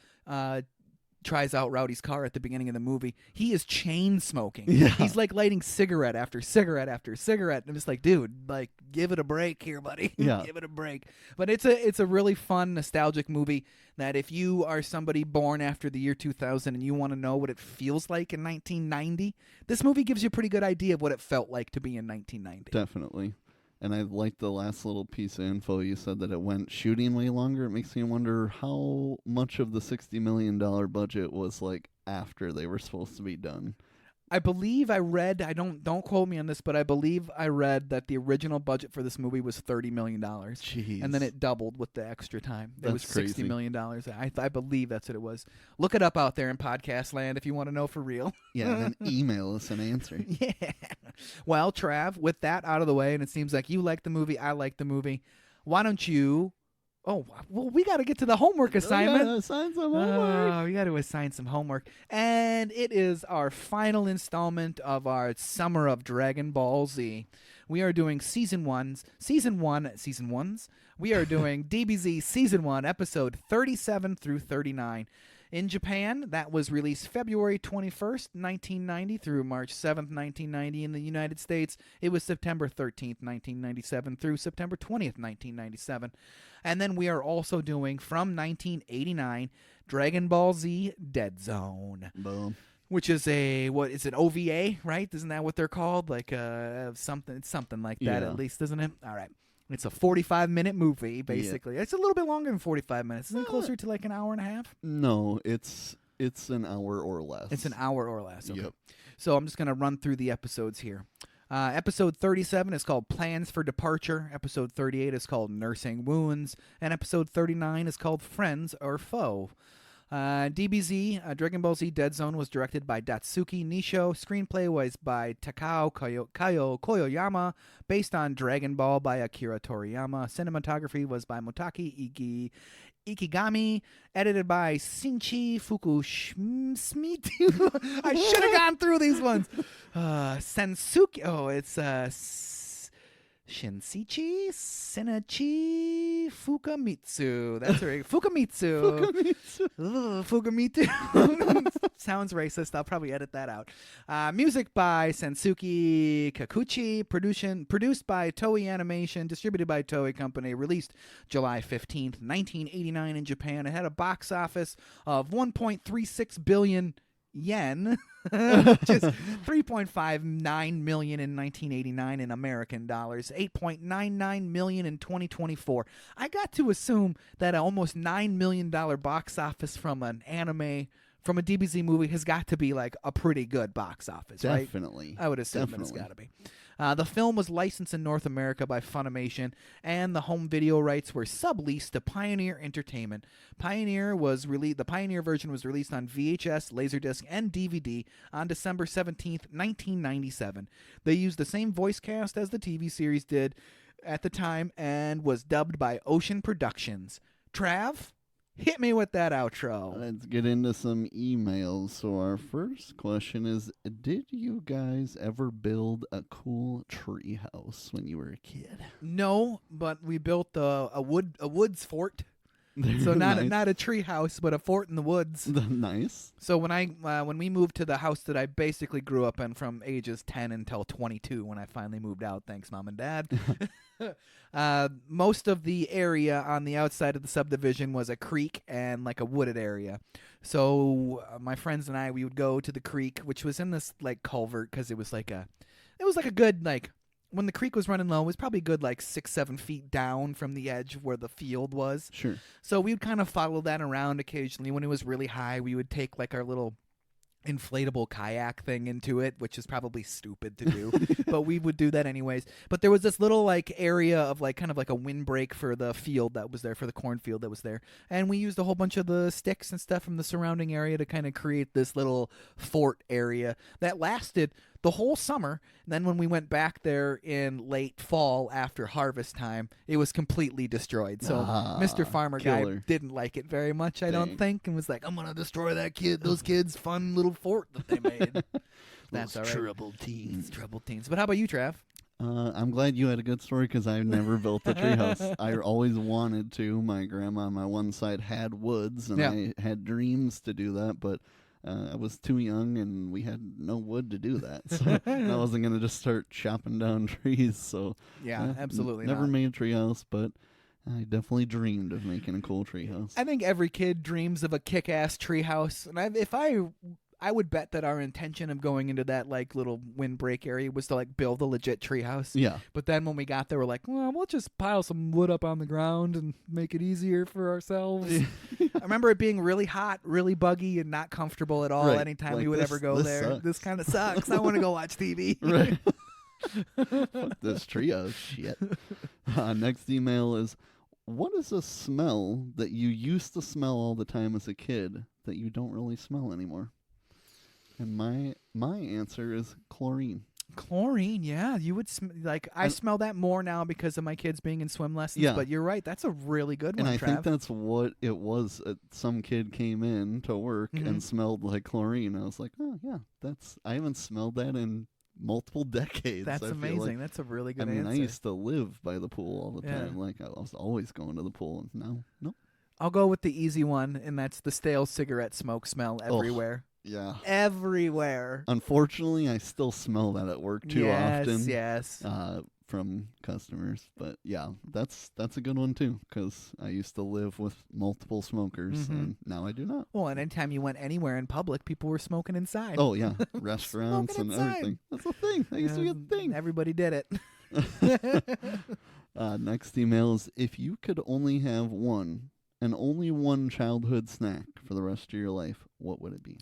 tries out Rowdy's car at the beginning of the movie, he is chain smoking. Yeah. He's like lighting cigarette after cigarette after cigarette. And I'm just like, dude, like, give it a break here, buddy. Yeah. Give it a break. But it's a really fun, nostalgic movie that if you are somebody born after the year 2000 and you want to know what it feels like in 1990, this movie gives you a pretty good idea of what it felt like to be in 1990. Definitely. And I like the last little piece of info. You said that it went shooting way longer. It makes me wonder how much of the $60 million budget was like after they were supposed to be done. I believe I read, don't quote me on this, but I believe I read that the original budget for this movie was $30 million. Jeez. And then it doubled with the extra time. It was crazy. $60 million. I believe that's what it was. Look it up out there in podcast land if you want to know for real. Yeah, and then email us an answer. Yeah. Well, Trav, with that out of the way, and it seems like you like the movie, I like the movie, why don't you... Oh, well, we got to get to the homework assignment. Assign some homework. Oh, we got to assign some homework. And it is our final installment of our Summer of Dragon Ball Z. We are doing season ones. We are doing DBZ season 1, episode 37 through 39. In Japan, that was released February 21st, 1990 through March 7th, 1990. In the United States, it was September 13th, 1997 through September 20th, 1997. And then we are also doing, from 1989, Dragon Ball Z Dead Zone. Boom. Which is an OVA, right? Isn't that what they're called? Like something like that, at least, isn't it? All right. It's a 45-minute movie, basically. Yeah. It's a little bit longer than 45 minutes. Isn't it closer to like an hour and a half? No, it's an hour or less. It's an hour or less. Okay. Yep. So I'm just going to run through the episodes here. Episode 37 is called Plans for Departure. Episode 38 is called Nursing Wounds. And episode 39 is called Friends or Foe. DBZ, Dragon Ball Z Dead Zone, was directed by Datsuki Nisho. Screenplay was by Takao Koyoyama, based on Dragon Ball by Akira Toriyama. Cinematography was by Motaki Ikigami, edited by Shinchi Fukushima. I should have gone through these ones. Sensuke. Oh, it's Shinsichi Senachi Fukamitsu. That's right. Fukamitsu. Fukamitsu. Sounds racist. I'll probably edit that out. Music by Sensuke Kikuchi. Produced by Toei Animation. Distributed by Toei Company. Released July 15th, 1989 in Japan. It had a box office of 1.36 billion yen, which is $3.59 million in 1989 in American dollars, $8.99 million in 2024. I got to assume that an almost $9 million box office from an anime, from a DBZ movie, has got to be like a pretty good box office, right? Definitely. I would assume it's got to be. The film was licensed in North America by Funimation, and the home video rights were subleased to Pioneer Entertainment. The Pioneer version was released on VHS, Laserdisc, and DVD on December 17th, 1997. They used the same voice cast as the TV series did at the time and was dubbed by Ocean Productions. Trav, hit me with that outro. Let's get into some emails. So our first question is, did you guys ever build a cool tree house when you were a kid? No, but we built a woods fort. So not a tree house, but a fort in the woods. Nice. So when we moved to the house that I basically grew up in from ages 10 until 22, when I finally moved out, thanks Mom and Dad. Most of the area on the outside of the subdivision was a creek and like a wooded area. So my friends and I, we would go to the creek, which was in this like culvert, because it was like a good, like, when the creek was running low, it was probably good like 6-7 feet down from the edge where the field was. Sure. So we would kind of follow that around occasionally. When it was really high, we would take like our little inflatable kayak thing into it, which is probably stupid to do, but we would do that anyways. But there was this little like area of like kind of like a windbreak for the field that was there, for the cornfield that was there, and we used a whole bunch of the sticks and stuff from the surrounding area to kind of create this little fort area that lasted the whole summer. And then when we went back there in late fall after harvest time, it was completely destroyed. So Mr. Farmer killer. Guy didn't like it very much, I don't think, and was like, I'm gonna destroy those kids' fun little fort that they made. That's all right. Troubled teens. Troubled teens. But how about you, Trav? I'm glad you had a good story, because I've never built a treehouse. I always wanted to. My grandma on my one side had woods, and I had dreams to do that, but I was too young, and we had no wood to do that. So I wasn't going to just start chopping down trees. So absolutely never not. made a treehouse, but I definitely dreamed of making a cool treehouse. I think every kid dreams of a kick-ass treehouse, and I would bet that our intention of going into that like little windbreak area was to like build a legit treehouse. Yeah. But then when we got there, we're like, well, we'll just pile some wood up on the ground and make it easier for ourselves. I remember it being really hot, really buggy, and not comfortable at all anytime we would ever go there. Sucks. This kind of sucks. I want to go watch TV. Right. Fuck this treehouse shit. Next email is, what is a smell that you used to smell all the time as a kid that you don't really smell anymore? And my answer is chlorine. Chlorine, yeah. You would I smell that more now because of my kids being in swim lessons. Yeah. But you're right. That's a really good one, And I Trav. think that's what it was. Some kid came in to work and smelled like chlorine. I was like, oh, yeah, I haven't smelled that in multiple decades. That's amazing. That's a really good answer. I used to live by the pool all the time. Like, I was always going to the pool. And now, nope. I'll go with the easy one, and that's the stale cigarette smoke smell everywhere. Yeah. Everywhere. Unfortunately, I still smell that at work too often. Yes. From customers. But yeah, that's a good one too, because I used to live with multiple smokers, and now I do not. Well, and anytime you went anywhere in public, people were smoking inside. Oh, yeah. Restaurants and everything. That's a thing. That used to be a thing. Everybody did it. Next email is, if you could only have one childhood snack for the rest of your life, what would it be?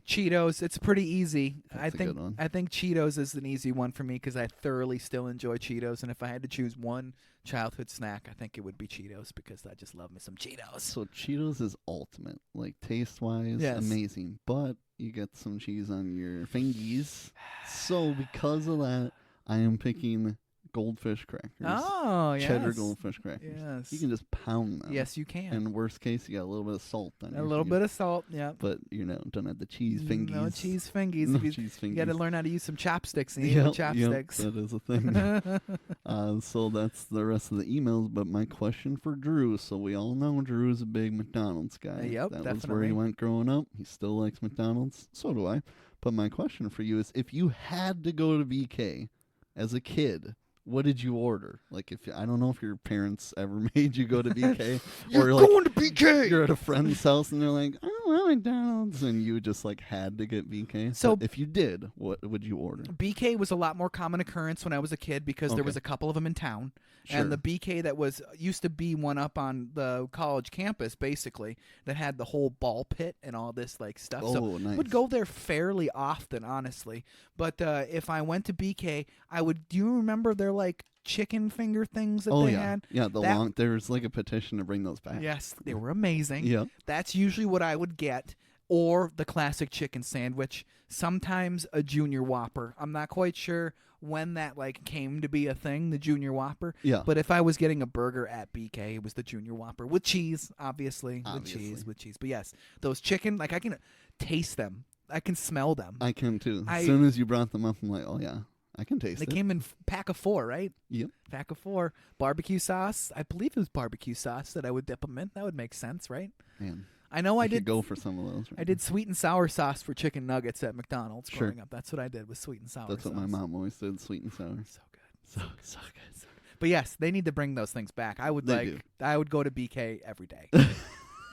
Cheetos. It's pretty easy. That's a good one. I think Cheetos is an easy one for me because I thoroughly still enjoy Cheetos. And if I had to choose one childhood snack, I think it would be Cheetos because I just love me some Cheetos. So Cheetos is ultimate. Like, taste-wise, amazing. But you get some cheese on your fingies. So because of that, I am picking Goldfish crackers. Oh, yes. Cheddar Goldfish crackers. Yes. You can just pound them. Yes, you can. And worst case, you got a little bit of salt on A little bit of salt, yeah. But, don't have the cheese fingies. No cheese fingies. No cheese fingies. You got to learn how to use some chopsticks and eat with chopsticks. Yep, that is a thing. So that's the rest of the emails. But my question for Drew, so we all know Drew is a big McDonald's guy. Yep, that definitely. was where he went growing up. He still likes McDonald's. So do I. But my question for you is, if you had to go to BK as a kid, what did you order? Like, if I don't know if your parents ever made you go to BK, You're or like, going to BK. You're at a friend's house and they're like, I don't want McDonald's, and you just like had to get BK. So but if you did, what would you order? BK was a lot more common occurrence when I was a kid because there was a couple of them in town. Sure. And the BK that used to be one up on the college campus, basically, that had the whole ball pit and all this like stuff. Oh, so nice. would go there fairly often, honestly. But if I went to BK, I would. Do you remember their like chicken finger things that they had? Yeah, there's like a petition to bring those back. Yes, they were amazing. Yeah. That's usually what I would get. Or the classic chicken sandwich. Sometimes a Junior Whopper. I'm not quite sure when that like came to be a thing, the Junior Whopper. Yeah. But if I was getting a burger at BK, it was the Junior Whopper with cheese, obviously. With cheese. But yes, those chicken, like I can taste them. I can smell them. I can too. As soon as you brought them up, I'm like, oh yeah, I can taste it. They came in pack of 4, right? Yep. Pack of 4. Barbecue sauce. I believe it was barbecue sauce that I would dip them in. That would make sense, right? Man. I know I did go for some of those. Right? I did sweet and sour sauce for chicken nuggets at McDonald's Sure. growing up. That's what I did with sweet and sour That's sauce. what my mom always did, sweet and sour. So good. So good. But yes, they need to bring those things back. I would go to BK every day.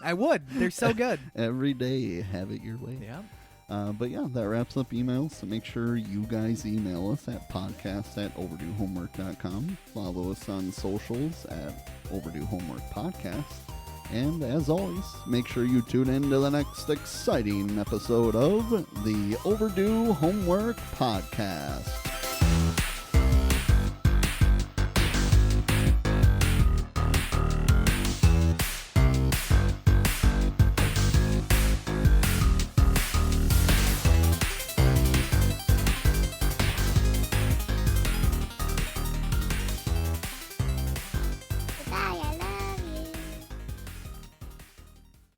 I would. They're so good. Every day, have it your way. Yeah. But yeah, that wraps up emails. So make sure you guys email us at podcast@overduehomework.com. Follow us on socials at Overdue Homework Podcast. And as always, make sure you tune in to the next exciting episode of the Overdue Homework Podcast.